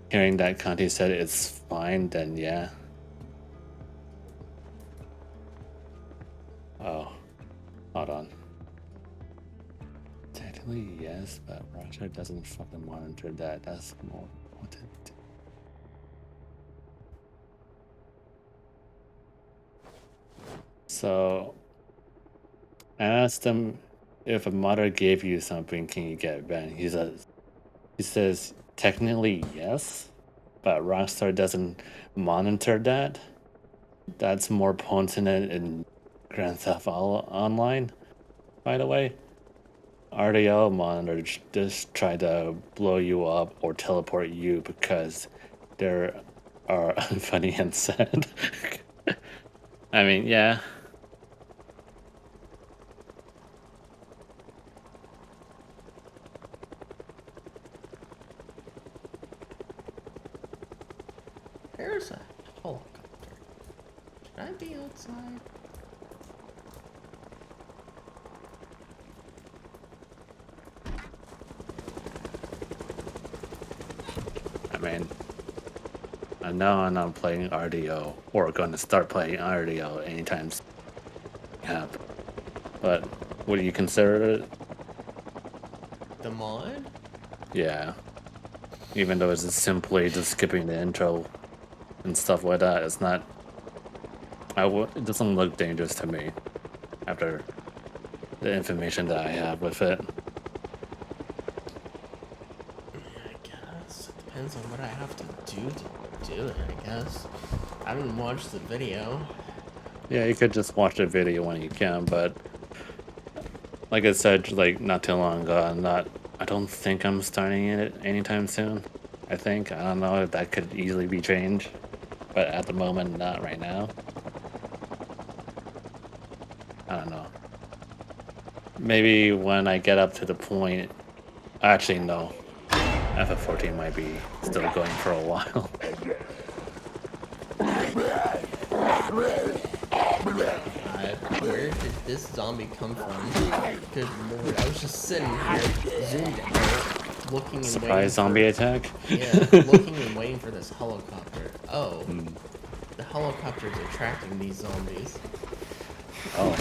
hearing that Conti said it's fine, then yeah. Oh, hold on. Technically, yes, but Roger doesn't fucking monitor that. That's more important. So, I asked him if a modder gave you something, can you get banned? He says technically yes, but Rockstar doesn't monitor that. That's more potent in Grand Theft Auto Online, by the way. RDL monitors just try to blow you up or teleport you because they are funny and sad. I mean, yeah. There's a helicopter. Should I be outside? I mean, I know I'm not playing RDO or going to start playing RDO anytime soon. Yeah, but what do you consider it? The mod? Yeah. Even though it's just simply just skipping the intro and stuff like that, it's not. It doesn't look dangerous to me after the information that I have with it. I guess. It depends on what I have to do it, I guess. I didn't watch the video. Yeah, you could just watch the video when you can, but like I said, like not too long ago, I don't think I'm starting it anytime soon. I don't know if that could easily be changed, but at the moment, not right now. I don't know. Maybe when I get up to the point, actually no, FF14 might be still going for a while. Where did this zombie come from? Good lord, I was just sitting here, zoomed out, looking and Surprise waiting zombie attack? Yeah, looking and waiting for this helicopter. Oh, the helicopter's attracting these zombies. Oh.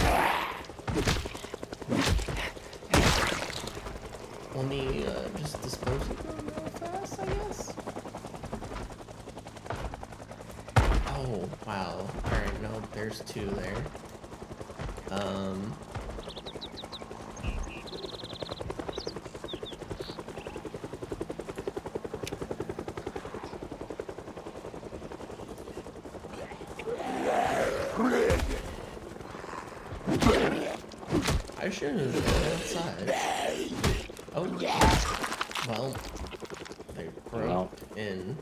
Let me just dispose of them real fast, I guess. Oh, wow. Alright, no, there's two there. I shouldn't have gone outside. Oh, well, they broke in.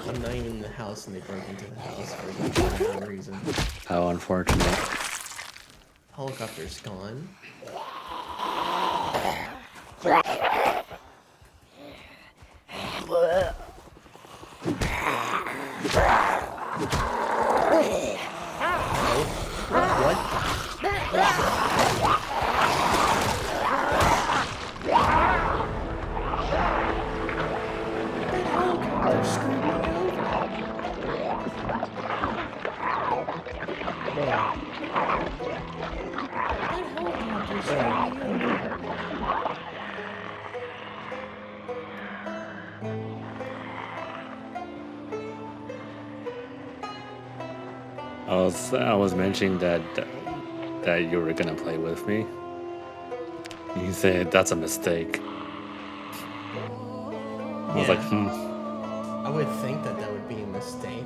I'm not even in the house and they broke into the house for whatever reason. How unfortunate. Helicopter's gone. I was mentioning that you were gonna play with me. You say that's a mistake. I was like, I would think that would be a mistake.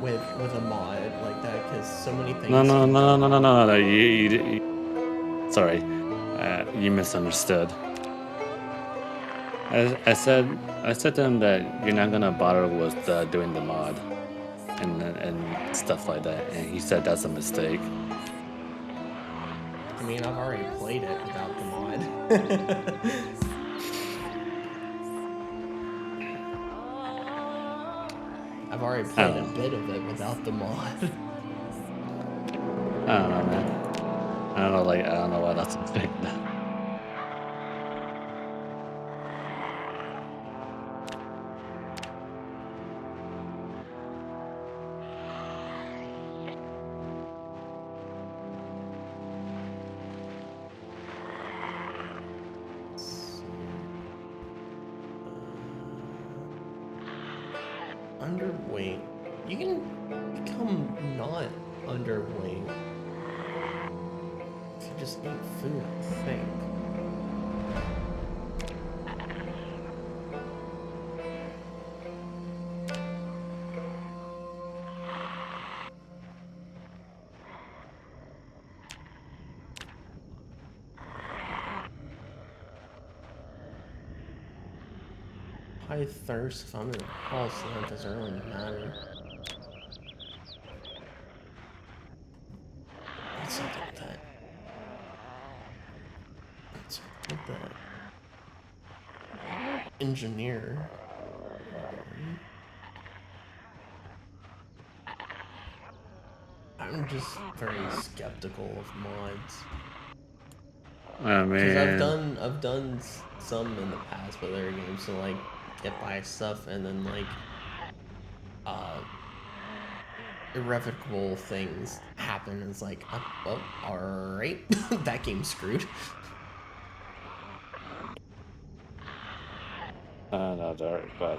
With a mod like that, because so many things. No. You sorry, you misunderstood. I said to him that you're not gonna bother with doing the mod and stuff like that, and he said that's a mistake. I mean, I've already played it without the mod. I've already played a bit of it without the mod. I don't know, man. I don't know, like I don't know why that's a thing. Underweight. You can become not underweight if you just eat food, I think. High thirst if I'm in a house, so that doesn't really matter. What's something like that? What's with that? Engineer. I'm just very skeptical of mods. I Because mean, I've done some in the past with other games to like get by stuff and then like irrevocable things happen. And it's like, well, alright, that game's screwed. I don't know, Derek, but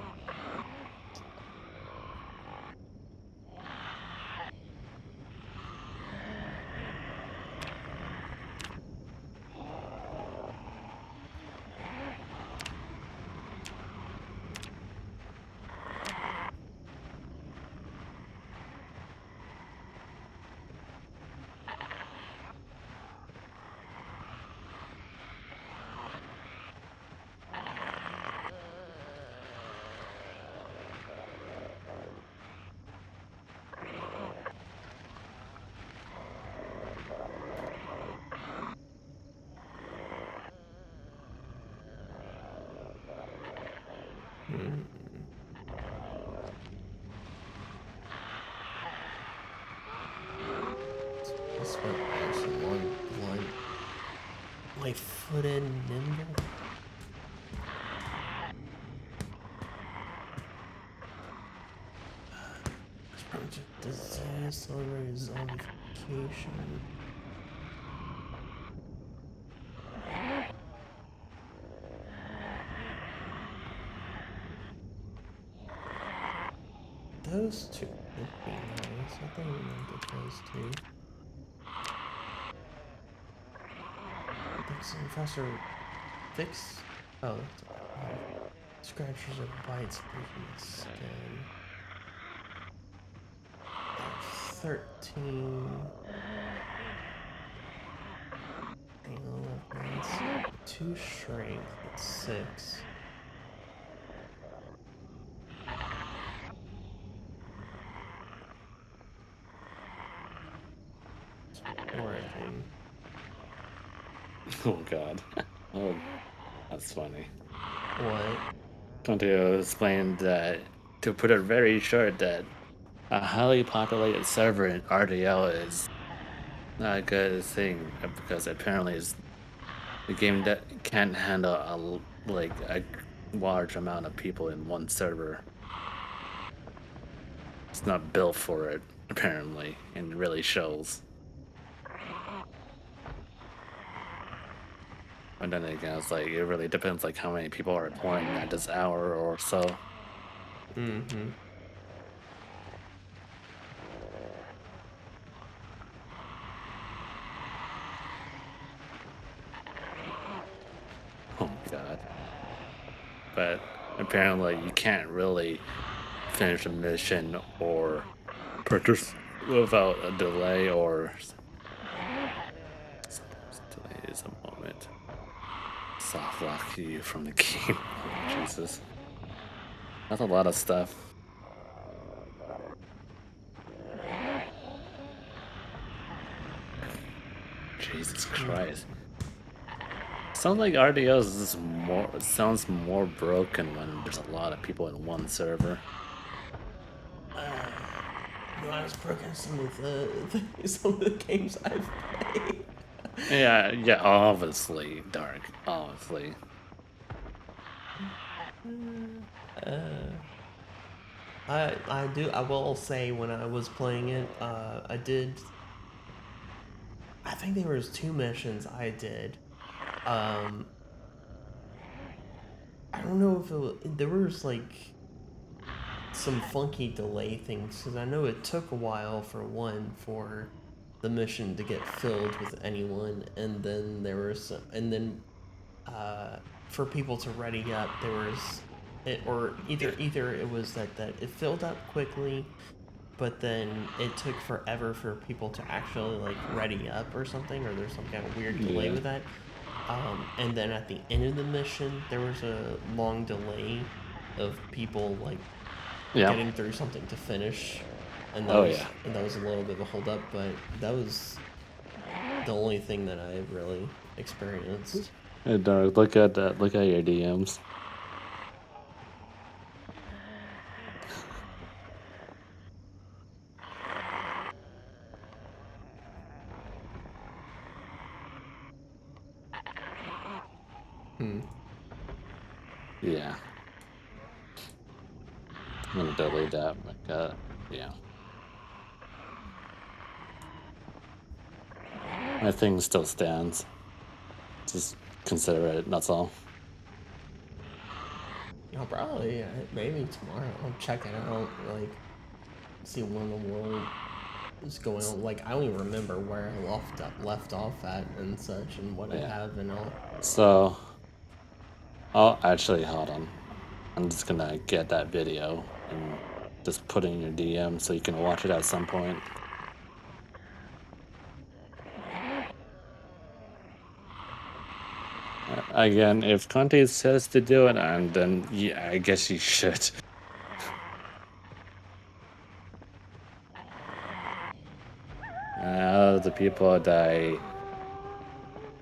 This one actually one blunt. Light-footed, nimble. Project Zomboid, celebrated zombification. Those two would be nice. I think we might get those two. Fix and faster. Fix. Oh, scratches or bites breaking the skin. 13. 11. 2 strength. That's 6. Or I think. oh god, oh, that's funny. What? Want to explain that to put it very short that a highly populated server in RDL is not a good thing because apparently it's the game that can't handle like a large amount of people in one server. It's not built for it apparently, and it really shows. And then again, it's like it really depends like how many people are playing at this hour or so. Mm-hmm. Oh god. But apparently you can't really finish a mission or purchase without a delay or delay is a moment. soft lock you from the game. Jesus. That's a lot of stuff. Jesus Christ. Sounds like RDOs is more. It sounds more broken when there's a lot of people in one server. Not as broken as some of the games I've played. Yeah, obviously, Dark. Obviously. I will say when I was playing it, I think there was 2 missions I did. I don't know if there was like some funky delay things because I know it took a while for the mission to get filled with anyone, and then there was some, and then for people to ready up, there was it or either it was that it filled up quickly, but then it took forever for people to actually like ready up or something, or there's some kind of weird delay with that. And then at the end of the mission, there was a long delay of people like getting through something to finish, and that was a little bit of a hold up, but that was the only thing that I really experienced. Hey, Dark, look at that. Look at your DMs. Yeah. I'm gonna delete that. Yeah. My thing still stands. Just consider it, that's all. Probably maybe tomorrow I'll check it out, like see when the world is going on. Like I don't even remember where I left off at and such, and what I have and all. So, I'll actually hold on. I'm just gonna get that video and just put it in your DM so you can watch it at some point. Again, if Conte says to do it, and then yeah, I guess you should. The people that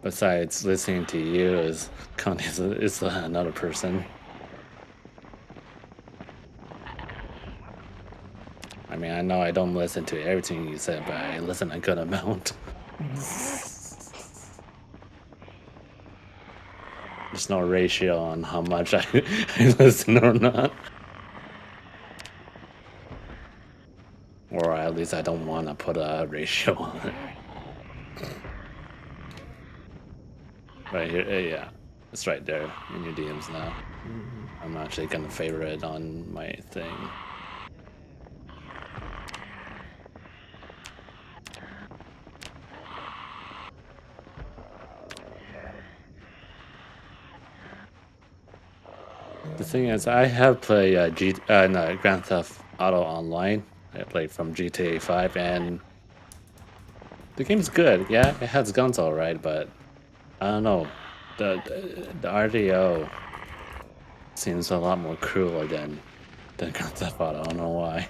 besides listening to you, is Conte is another person. I mean, I know I don't listen to everything you said, but I listen a good amount. There's no ratio on how much I listen or not. Or at least I don't want to put a ratio on it. Right here, yeah. It's right there in your DMs now. I'm actually gonna favorite it on my thing. The thing is, I have played Grand Theft Auto Online. I played from GTA 5, and the game's good. Yeah, it has guns all right, but I don't know. The RDO seems a lot more crueler than Grand Theft Auto. I don't know why.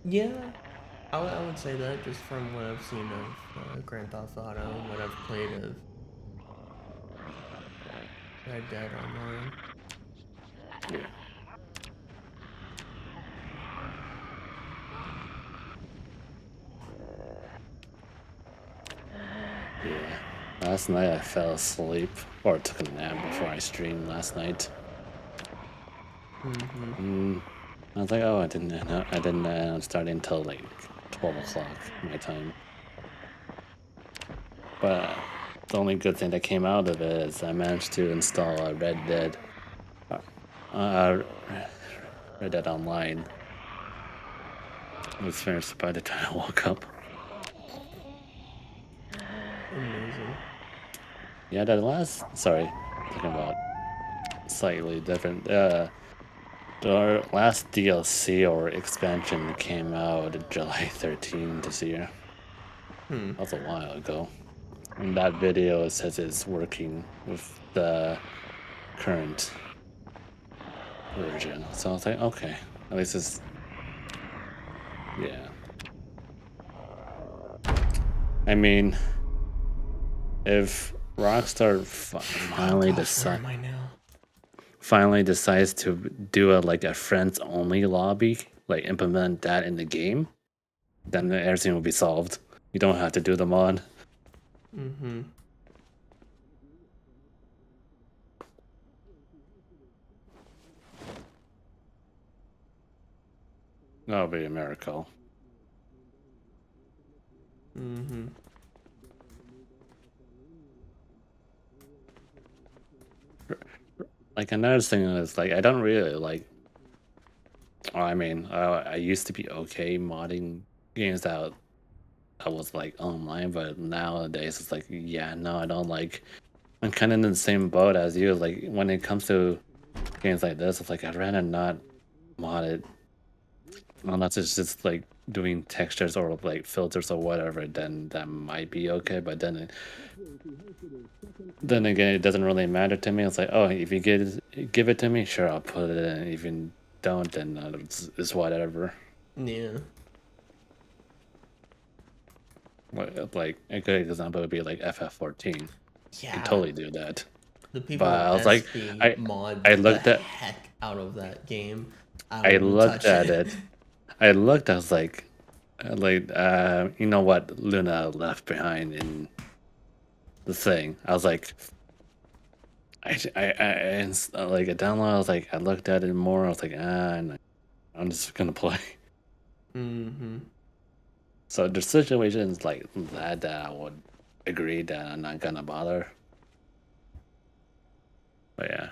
Yeah, I would say that just from what I've seen of Grand Theft Auto and what I've played of Red Dead Online. Yeah. Yeah. Last night I fell asleep, or took a nap before I streamed last night. I was like, oh, I didn't start until like 12 o'clock my time. But the only good thing that came out of it is I managed to install a Red Dead Online. It was finished by the time I woke up. Amazing. Yeah, talking about slightly different. The last DLC or expansion came out July 13 this year. Hmm. That was a while ago. In that video, it says it's working with the current version. So I was like, okay, at least it's yeah. I mean, if Rockstar Oh gosh, where am I now? finally decides to do a friends only lobby, like implement that in the game, then everything will be solved. You don't have to do the mod. Mm-hmm. That'll be a miracle. Mm-hmm. Like another thing is like I don't really like. I mean, I used to be okay modding games that I was like online, but nowadays it's like, yeah, no, I don't like. I'm kind of in the same boat as you. Like when it comes to games like this, it's like I'd rather not mod it unless it's just like doing textures or like filters or whatever. Then that might be okay. But then again, it doesn't really matter to me. It's like, oh, if you give it to me, sure, I'll put it in. If you don't, then it's whatever. Yeah. Like a good example would be like FF14. You can Yeah. totally do that. The But people I at was like, SB I mod I the looked at heck out of that game. I I don't even looked touch at it. it. I looked. I was like, you know what Luna left behind in the thing. I was like, like a download. I was like, I looked at it more. I was like, no, I'm just gonna play. Mm-hmm. So there's situations like that I would agree that I'm not gonna bother. But yeah.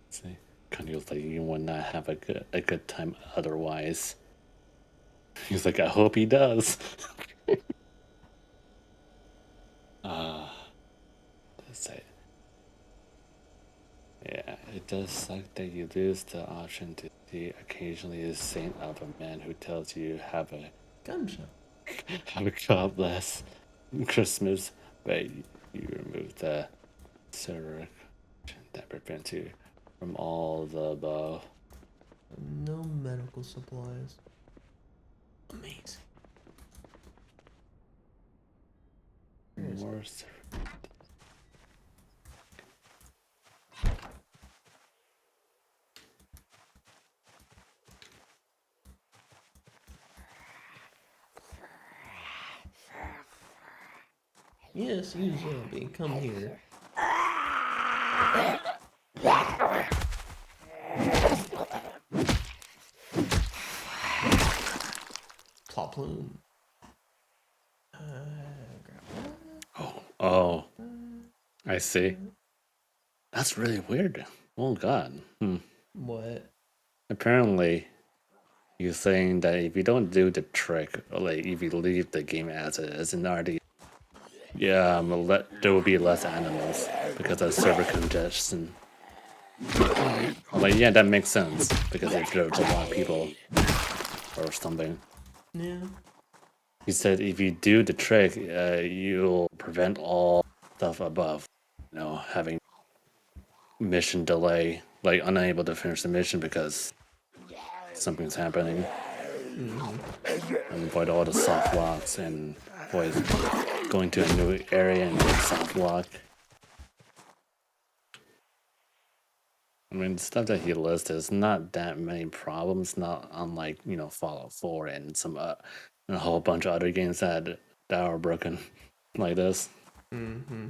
See, Kanye was like, you would not have a good time otherwise. He's like, I hope he does. Let's say, yeah, it does suck that you lose the option to see occasionally the saint of a man who tells you Gunshot. have a God bless Christmas, but you remove the server that prevents you from all the above. No medical supplies. Amazing. Seriously. More Yes, you zombie, come here. Plot plume. oh, I see. That's really weird. Oh God. What? Apparently, you're saying that if you don't do the trick, or like if you leave the game as it is in RD, yeah, there will be less animals because of server congestion. Like, yeah, that makes sense because if there's a lot of people or something. Yeah. He said if you do the trick, you'll prevent all stuff above, having mission delay, like unable to finish the mission because something's happening, and avoid all the soft locks and avoid going to a new area and being soft locked. I mean, the stuff that he listed is not that many problems, not unlike Fallout 4 and and a whole bunch of other games that are broken like this. Mm-hmm.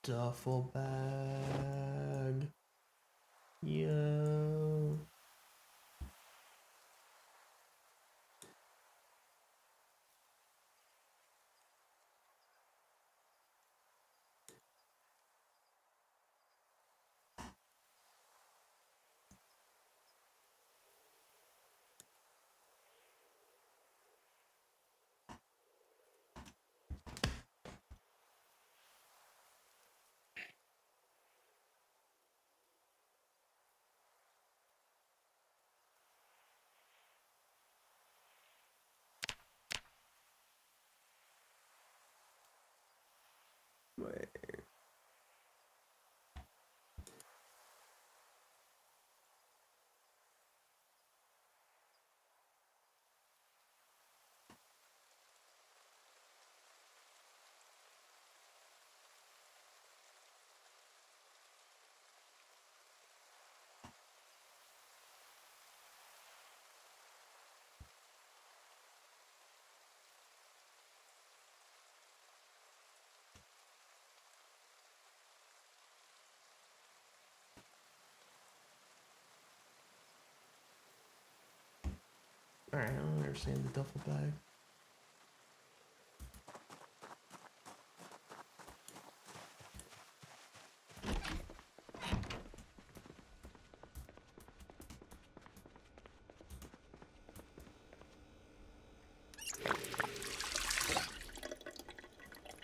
Duffel bag. Yo. Alright, I don't understand the duffel bag.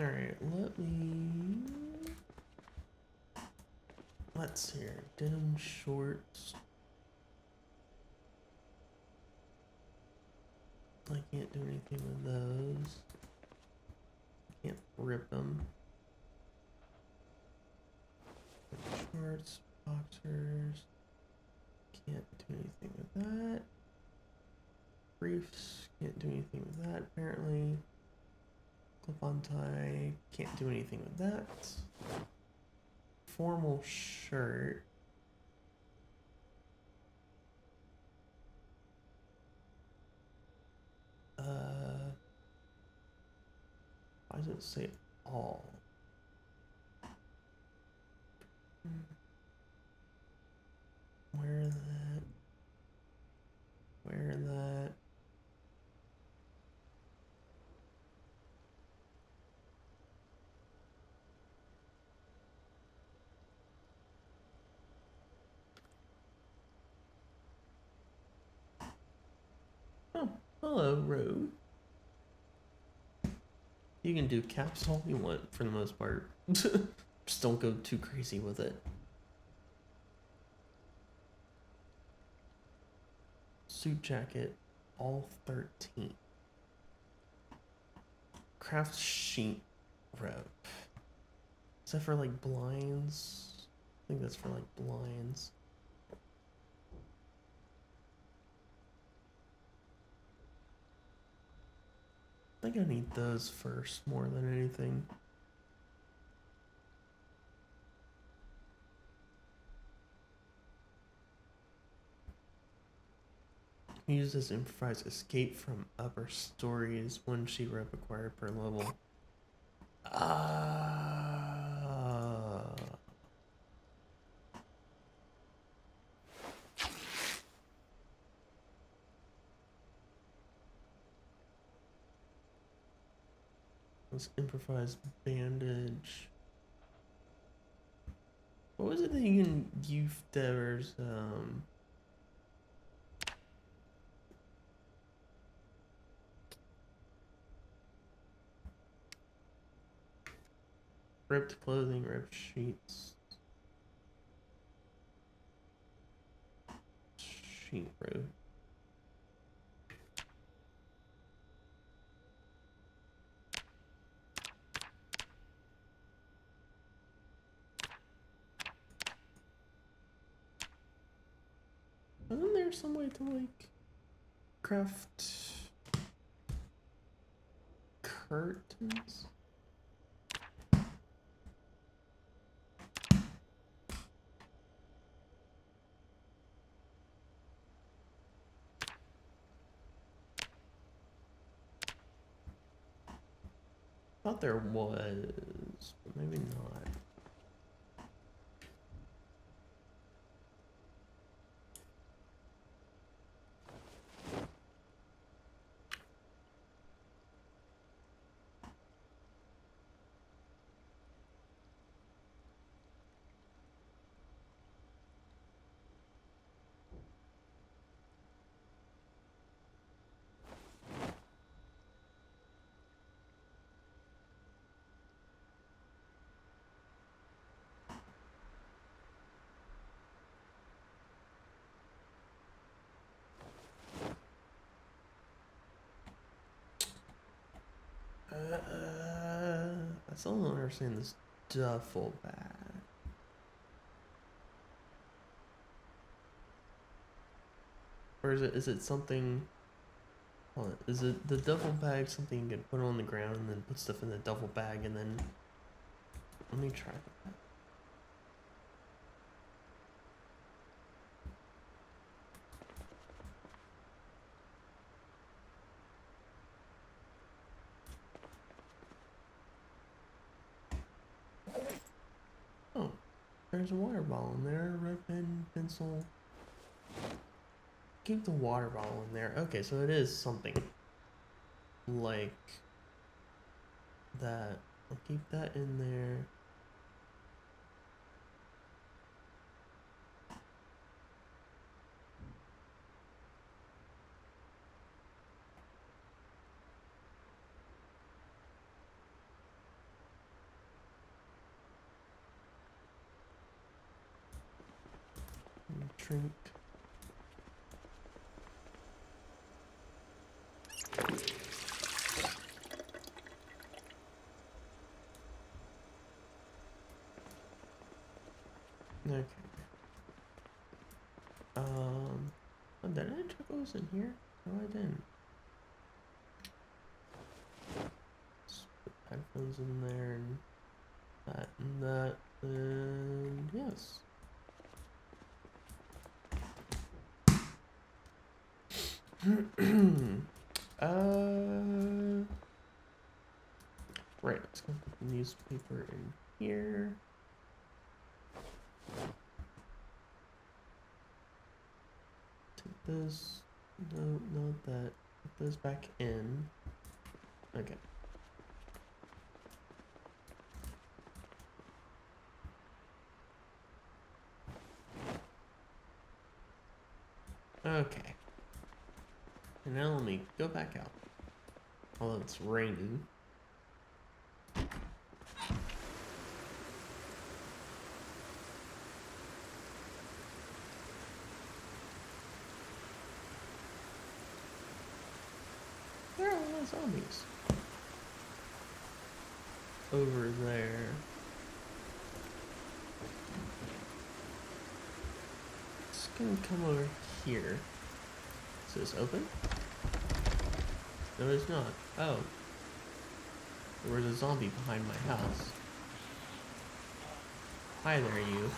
Alright, let's see here. Denim shorts. I can't do anything with those. Can't rip them. Shorts, boxers. Can't do anything with that. Briefs. Can't do anything with that, apparently. Clip-on tie. Can't do anything with that. Formal shirt. Why does it say all? Wear that. Wear that. Oh, hello, road. You can do caps all you want for the most part. Just don't go too crazy with it. Suit jacket, all 13. Craft sheet rope. Is that for like blinds? I think that's for like blinds. I think I need those first more than anything. Use this improvised escape from upper stories, 1 sheet rope acquired per level. Let's improvise bandage. What was it that you can use Devers? Ripped clothing, ripped sheets. Sheet rope. Isn't there some way to like craft curtains? Thought there was, but maybe not. I still don't understand this duffel bag. Or is it something? Hold on, is it the duffel bag something you can put on the ground and then put stuff in the duffel bag and then? Let me try that. Oh, there's a water bottle in there. Red pen, pencil. keep the water bottle in there. Okay, so it is something like that. I'll keep that in there. Drink. Okay. Oh, did I check what was in here? No, I didn't. Just put headphones in there and that, and yes. Right, let's go put the newspaper in here. Take this, no, not that. Put this back in. Okay. Okay. And now let me go back out. Although it's raining. There are a lot of zombies. Over there. It's gonna come over here. Is this open? No, it's not. Oh. There was a zombie behind my house. Hi there, you.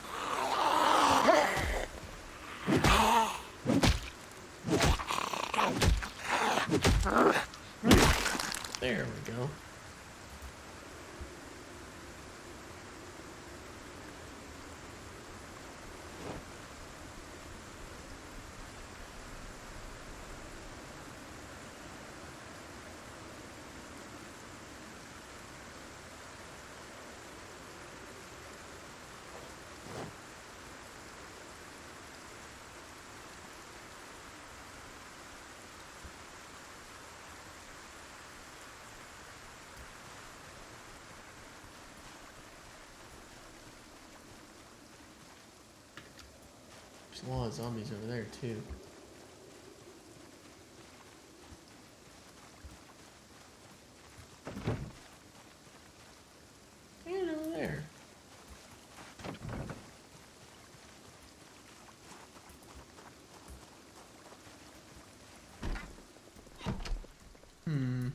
There we go. There's a lot of zombies over there too. And over there. Hmm.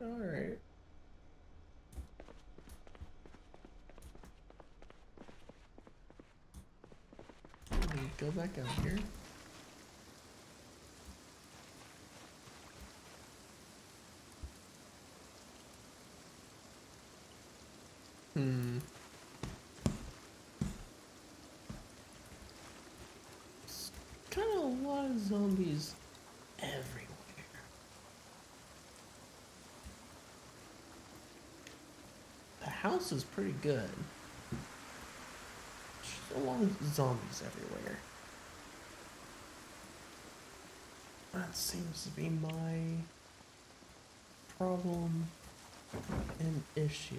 Alright. Go back out here. Hmm. It's kind of a lot of zombies everywhere. The house is pretty good. There's a lot of zombies everywhere. That seems to be my problem and issue.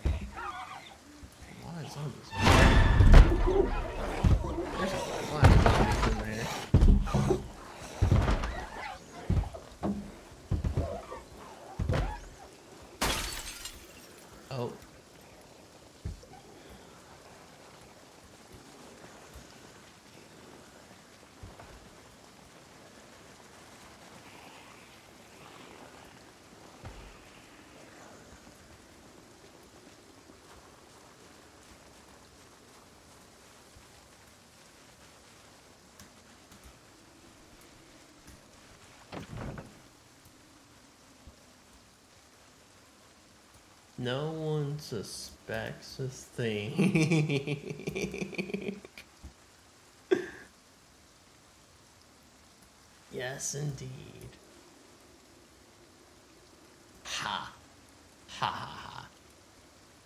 A lot of zombies. There's a lot of zombies in there. No one suspects a thing. Yes, indeed. Ha. Ha ha ha.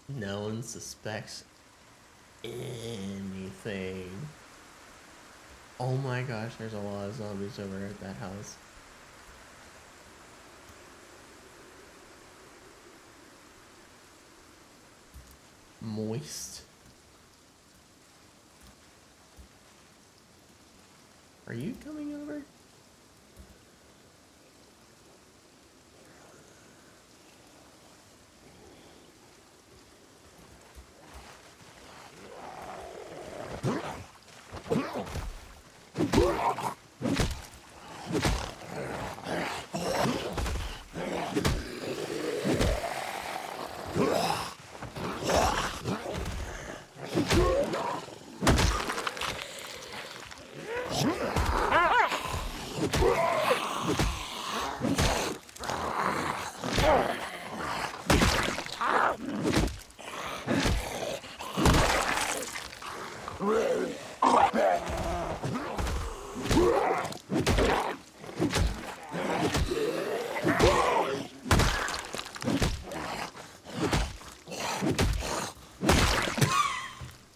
No one suspects anything. Oh my gosh, there's a lot of zombies over at that house. Moist. Are you coming over?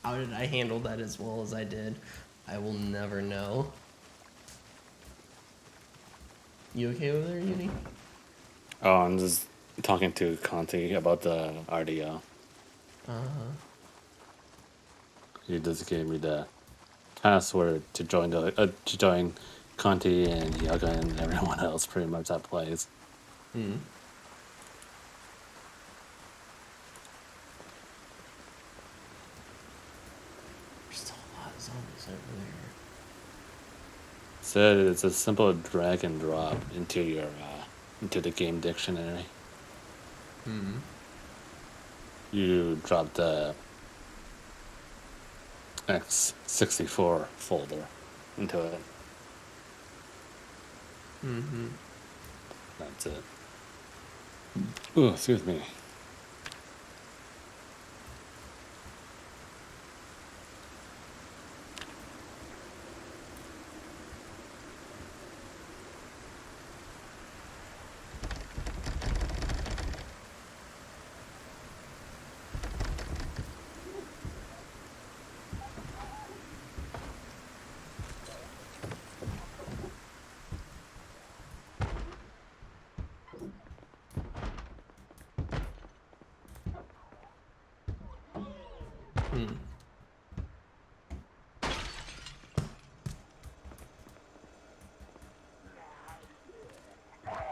How did I handle that as well as I did? I will never know. You okay over there, Uni? Oh, I'm just talking to Conti about the RDO. He just gave me the password to join Conti and Yaga and everyone else pretty much that plays. Hmm. There's still a lot of zombies over there. Said it's a simple drag and drop into your into the game dictionary. Hmm. You drop the X64 folder into it. Mm-hmm. That's it. Oh, excuse me. Hmm.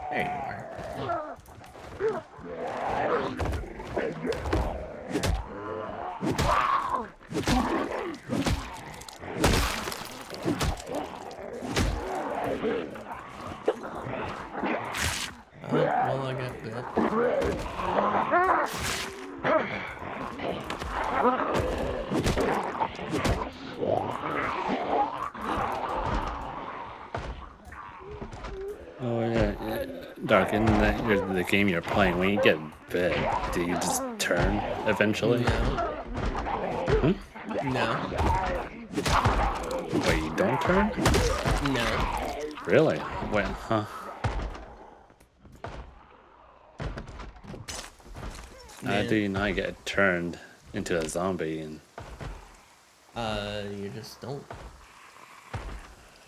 There you are. Well, I got bit. Oh yeah. Dark, in the game you're playing, when you get bit, do you just turn eventually? No. No. Wait, you don't turn? No. Really? Wait, huh? How do Man. you not get turned into a zombie? And You just don't.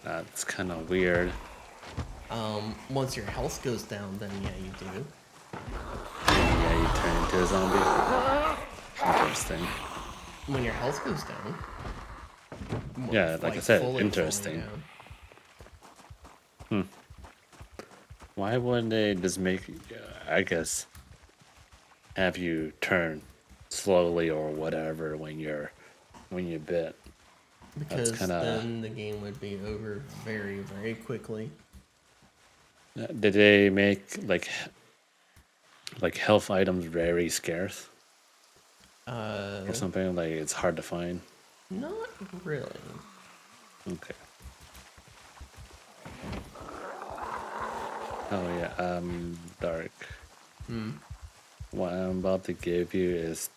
that's kind of weird. Once your health goes down, then yeah, you do. Yeah, you turn into a zombie. Interesting. When your health goes down. Yeah, like I said, fully interesting. down. Why wouldn't they just make, I guess, have you turn slowly or whatever when you bit? That's Because kind of. then the game would be over very, very quickly. Did they make like health items very scarce or something? Like it's hard to find. Not really. Okay. Oh yeah. Dark. what I'm about to give you is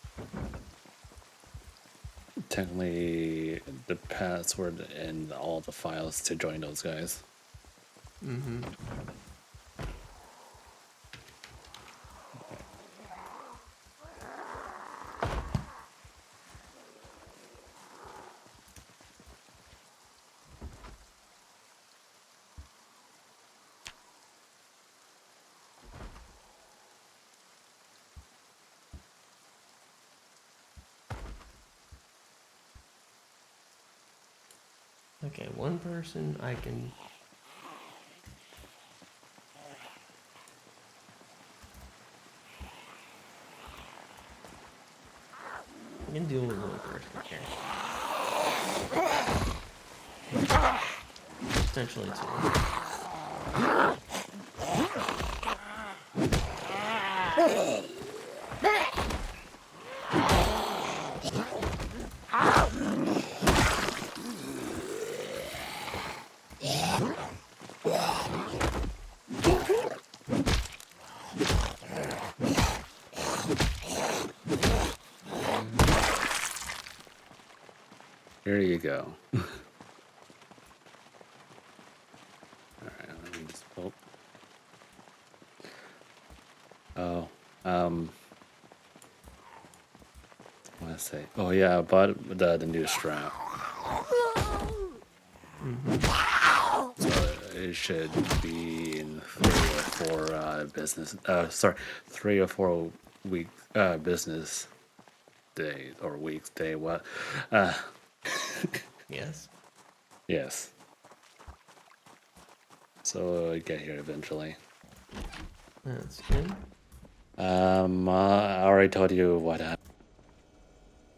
technically the password and all the files to join those guys. Mm-hmm. Okay, one person I can... I can deal with one person here. Potentially two. Here you go. All right, let me just pull. Oh, what did I say? Oh yeah, I bought the new strap. So it should be in 3 or 4 business. Sorry, 3 or 4 week business days or weeks day. What? Yes. Yes. So I get here eventually. That's good. I already told you what happened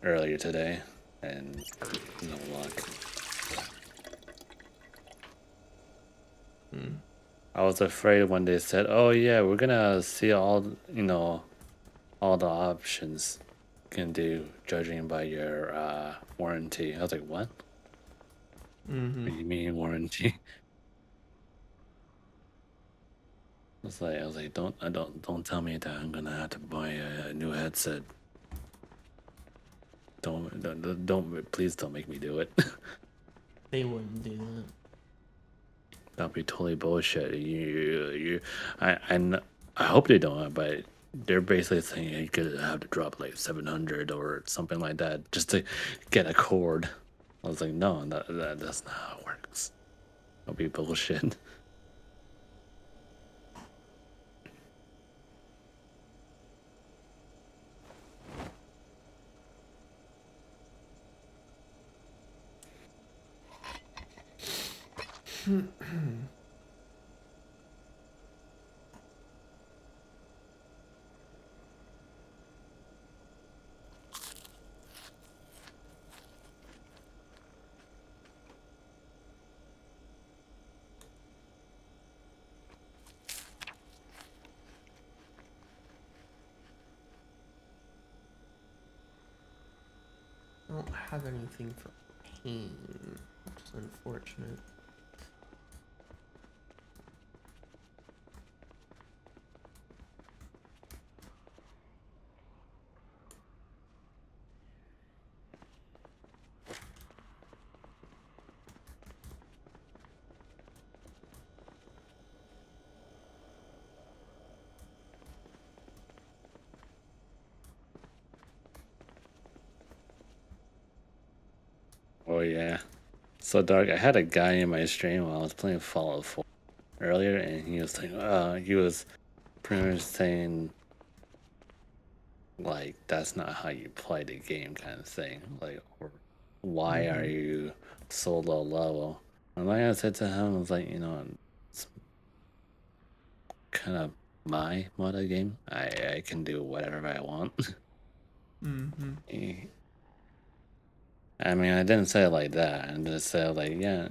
earlier today, and no luck. I was afraid when they said, "Oh yeah, we're gonna see all all the options you can do, judging by your warranty." I was like, "What? Mm-hmm. What do you mean warranty?" I was like, don't tell me that I'm gonna have to buy a new headset. Please don't make me do it. They wouldn't do that. That'd be totally bullshit. I hope they don't, but they're basically saying you could have to drop like 700 or something like that just to get a cord. I was like, no, that's not how it works. That'll be bullshit. I don't have anything for pain, which is unfortunate. Oh yeah. So dark. I had a guy in my stream while I was playing Fallout 4 earlier, and he was pretty much saying like that's not how you play the game, kind of thing. Like, or why are you so low level? And like I said to him, I was like, it's kind of my mod of the game. I can do whatever I want. Mm-hmm. I mean, I didn't say it like that. I just said like, yeah,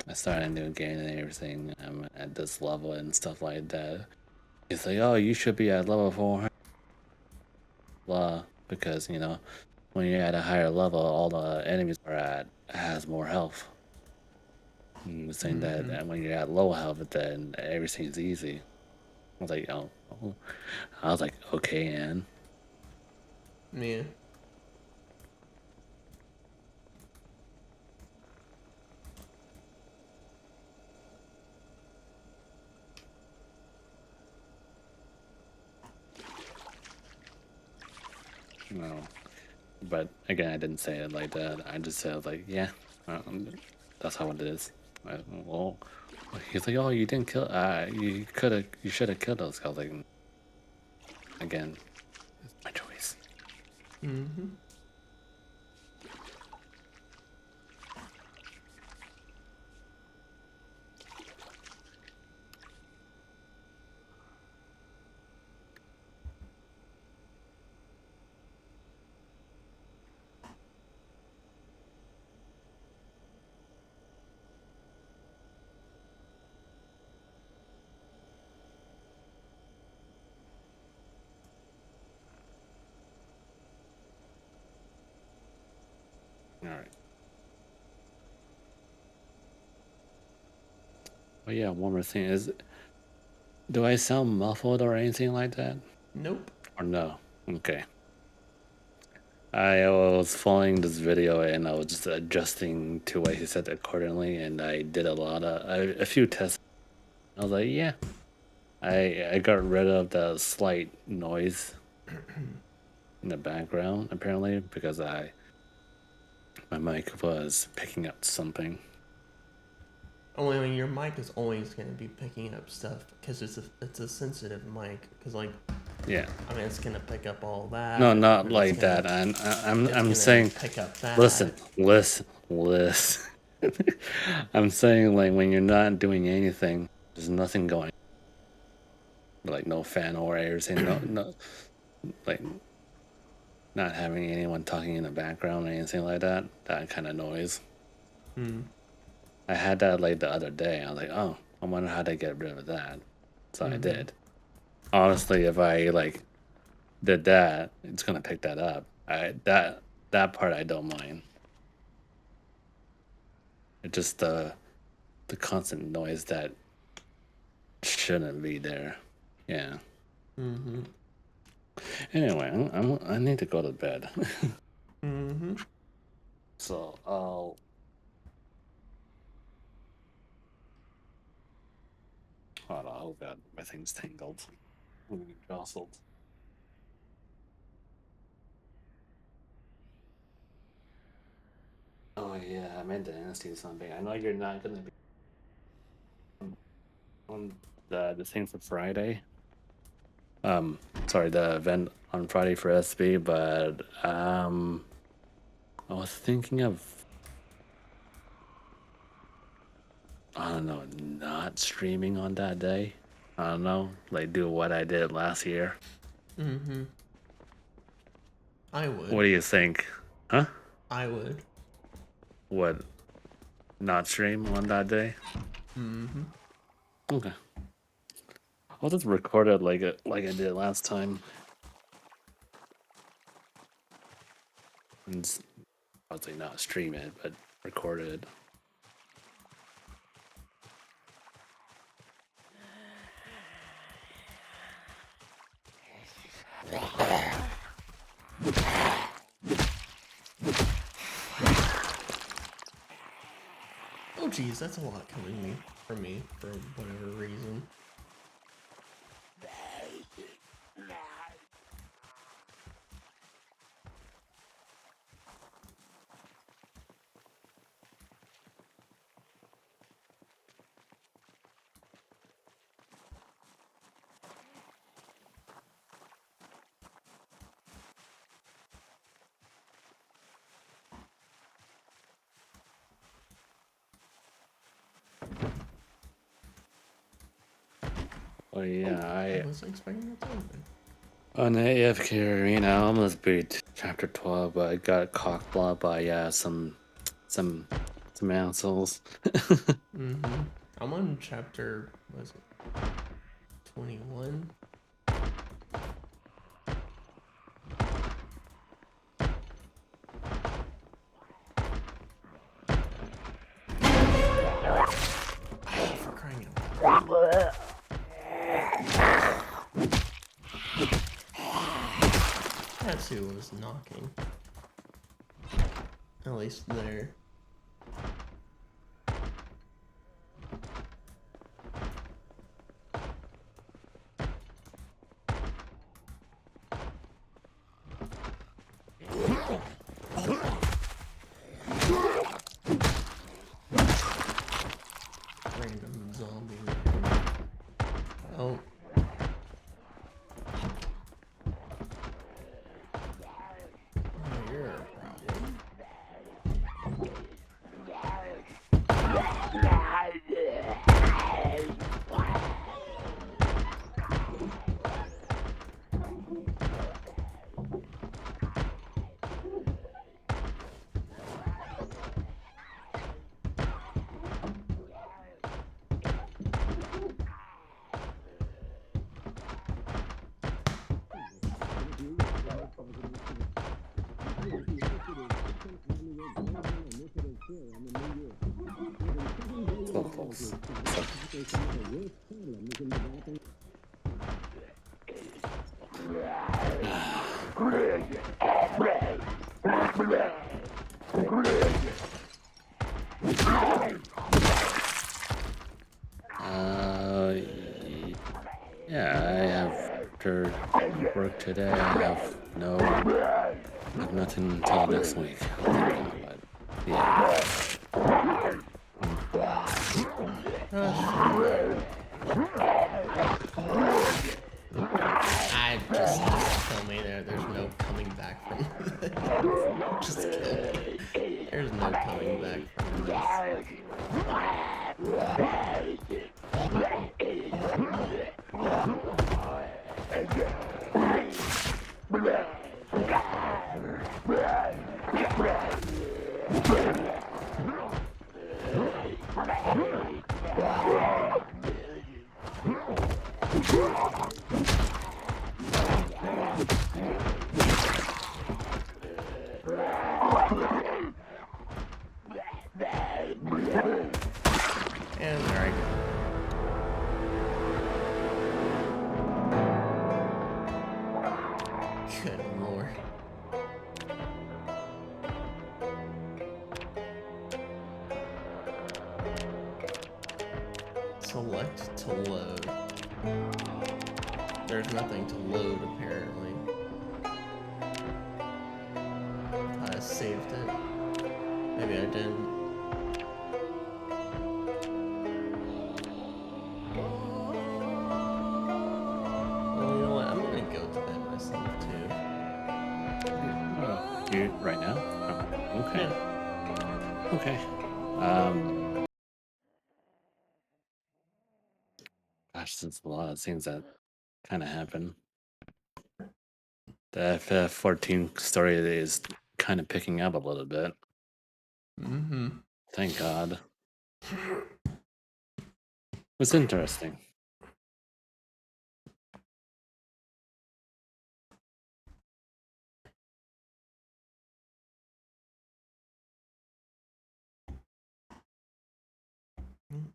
I started a new game and everything. I'm at this level and stuff like that. He's like, oh, you should be at level 400, blah, because when you're at a higher level, all the enemies are at has more health. And saying that when you're at low health, then everything's easy. I was like, oh. I was like, okay, Anne. Yeah. No. But again, I didn't say it like that. I just said like, yeah, that's how it is. Well, he's like, oh, you didn't kill. You should have killed those guys. Like, again, it's my choice. Mm-hmm. All right. Oh yeah, one more thing is, do I sound muffled or anything like that? Nope. Or no? Okay. I was following this video and I was just adjusting to what he said accordingly, and I did a few tests. I was like, yeah, I got rid of the slight noise in the background apparently because my mic was picking up something. Only I mean, your mic is always going to be picking up stuff because it's a sensitive mic. Because like, Yeah. I mean, it's going to pick up all that. No, not like that. I'm saying, pick up that. listen. I'm saying like when you're not doing anything, there's nothing going. Like no fan or anything, no, like not having anyone talking in the background or anything like that. That kind of noise. Hmm. I had that like the other day. I was like, oh, I wonder how to get rid of that. So I did. Honestly, if I like did that, it's gonna pick that up. That part I don't mind. It's just the constant noise that shouldn't be there. Yeah. Mm-hmm. Anyway, I need to go to bed. Mm-hmm. So I'll. Hold on. Oh god, my thing's tangled. I'm gonna get jostled. Oh yeah, I meant to ask you something. I know you're not gonna be on the thing for Friday. Sorry, the event on Friday for SB, but I was thinking of, I don't know, not streaming on that day. I don't know, like do what I did last year. Mm-hmm. I would. What do you think? Huh? I would. What? Not stream on that day? Mm-hmm. Okay. I'll just record it like I did last time. And obviously not stream it, but record it. Oh geez, that's a lot coming from me for whatever reason. Oh yeah, I wasn't expecting that to open. on the AFK arena, I almost beat chapter 12, but I got cockblocked by some assholes. Mm-hmm. I'm on chapter, what is it, 21? For crying out loud. tattoo was knocking. At least there. Random zombie. Oh. You're a problem. So close. Yeah, I have after work today. I have nothing until next week. But yeah. I just kill me there. There's no coming back from this. Just kill me. There's no coming back from this. And there I go. Good lord. Select to load. There's nothing to load apparently. I saved it. Maybe I didn't. Well, you know what? I'm gonna go to bed myself too. You right now? Oh, okay. Yeah. Okay. Gosh, there's a lot of things that kind of happen. The FF14 story is kind of picking up a little bit. Mm-hmm. Thank God. It's interesting.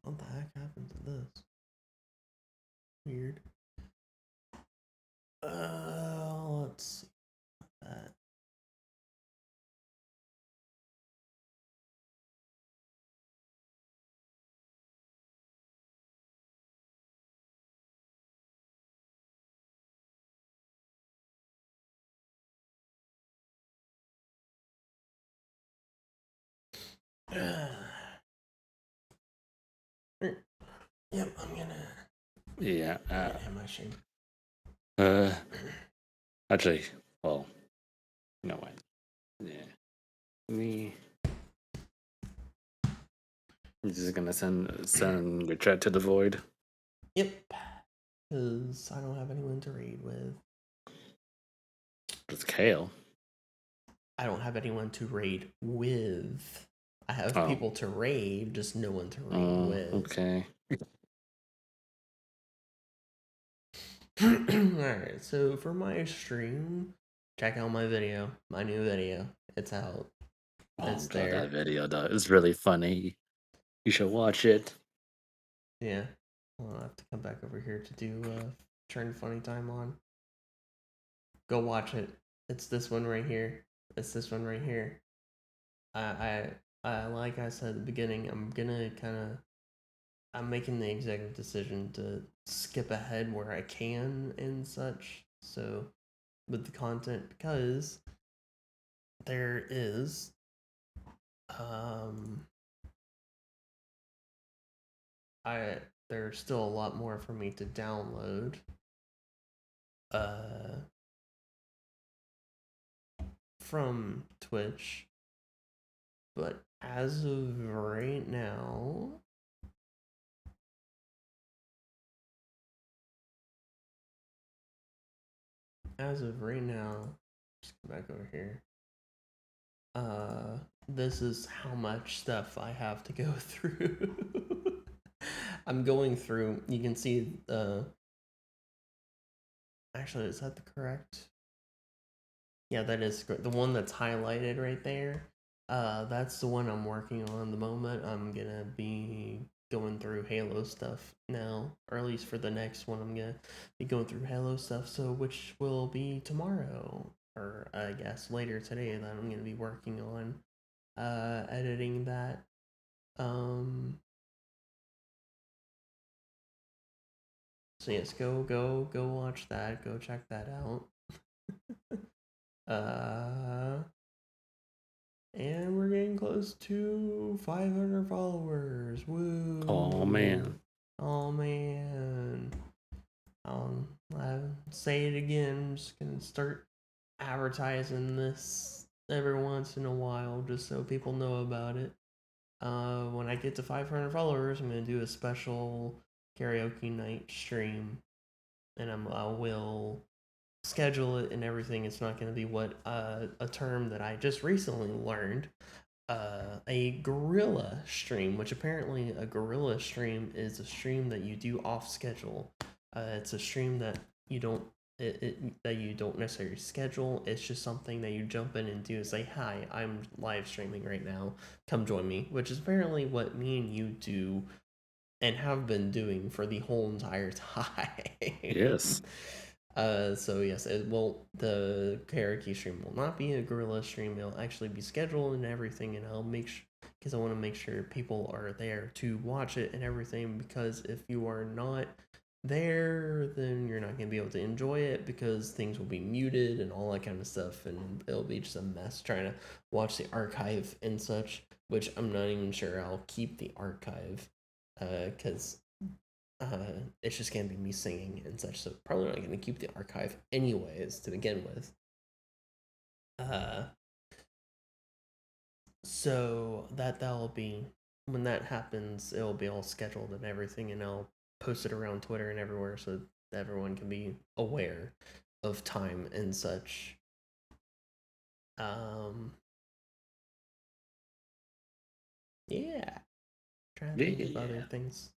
What the heck happened to this? Weird. Let's see that. Yep, I'm gonna. Yeah. Am I shame? Actually, well, you know what? Yeah. I'm just gonna send your chat to the void. Yep. Because I don't have anyone to raid with. It's Kale. I don't have anyone to raid with. I have people to raid, just no one to raid with. Okay. Alright, so for my stream, check out my video, my new video. It's out. It's God, there. that video though is really funny. You should watch it. Yeah. I'll have to come back over here to do turn funny time on. Go watch it. It's this one right here. It's this one right here. Like I said at the beginning, I'm making the executive decision to skip ahead where I can and such. So, with the content, because there is, there's still a lot more for me to download. From Twitch, but as of right now, just go back over here. This is how much stuff I have to go through. I'm going through. You can see actually, is that the correct? Yeah, that is the one that's highlighted right there. That's the one I'm working on the moment. I'm gonna be going through Halo stuff now, or at least for the next one, I'm gonna be going through Halo stuff. So, which will be tomorrow, or I guess later today. That I'm gonna be working on editing that. So yes, go watch that. Go check that out. And we're getting close to 500 followers. Woo! Oh man! Oh man! I'll say it again. I'm just gonna start advertising this every once in a while, just so people know about it. When I get to 500 followers, I'm gonna do a special karaoke night stream, and I will schedule it and everything. It's not going to be what a term that I just recently learned. A gorilla stream, which apparently a gorilla stream is a stream that you do off schedule. It's a stream that you don't that you don't necessarily schedule. It's just something that you jump in and do. Say, hi, I'm live streaming right now. Come join me, which is apparently what me and you do and have been doing for the whole entire time. Yes. So yes, the karaoke stream will not be a gorilla stream. It'll actually be scheduled and everything, and I'll make sure, because I want to make sure people are there to watch it and everything. Because if you are not there, then you're not gonna be able to enjoy it because things will be muted and all that kind of stuff, and it'll be just a mess trying to watch the archive and such. Which I'm not even sure I'll keep the archive, because it's just gonna be me singing and such, so probably not gonna keep the archive anyways to begin with. So that'll be, when that happens, it'll be all scheduled and everything, and I'll post it around Twitter and everywhere so that everyone can be aware of time and such. Yeah. Trying to think of other things.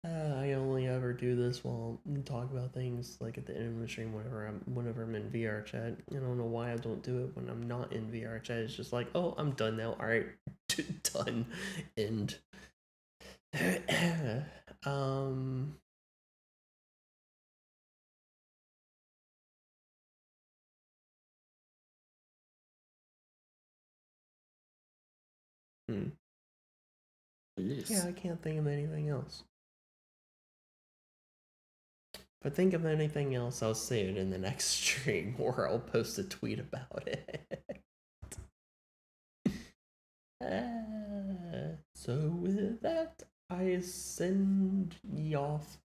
I only ever do this while talk about things like at the end of the stream whenever I'm in VR chat. I don't know why I don't do it when I'm not in VR chat. It's just like, oh, I'm done now. All right, done. End. Yes. Yeah, I can't think of anything else. If I think of anything else, I'll say it in the next stream, or I'll post a tweet about it. So with that, I send ye off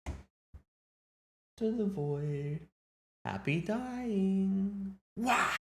to the void. Happy dying. Wow.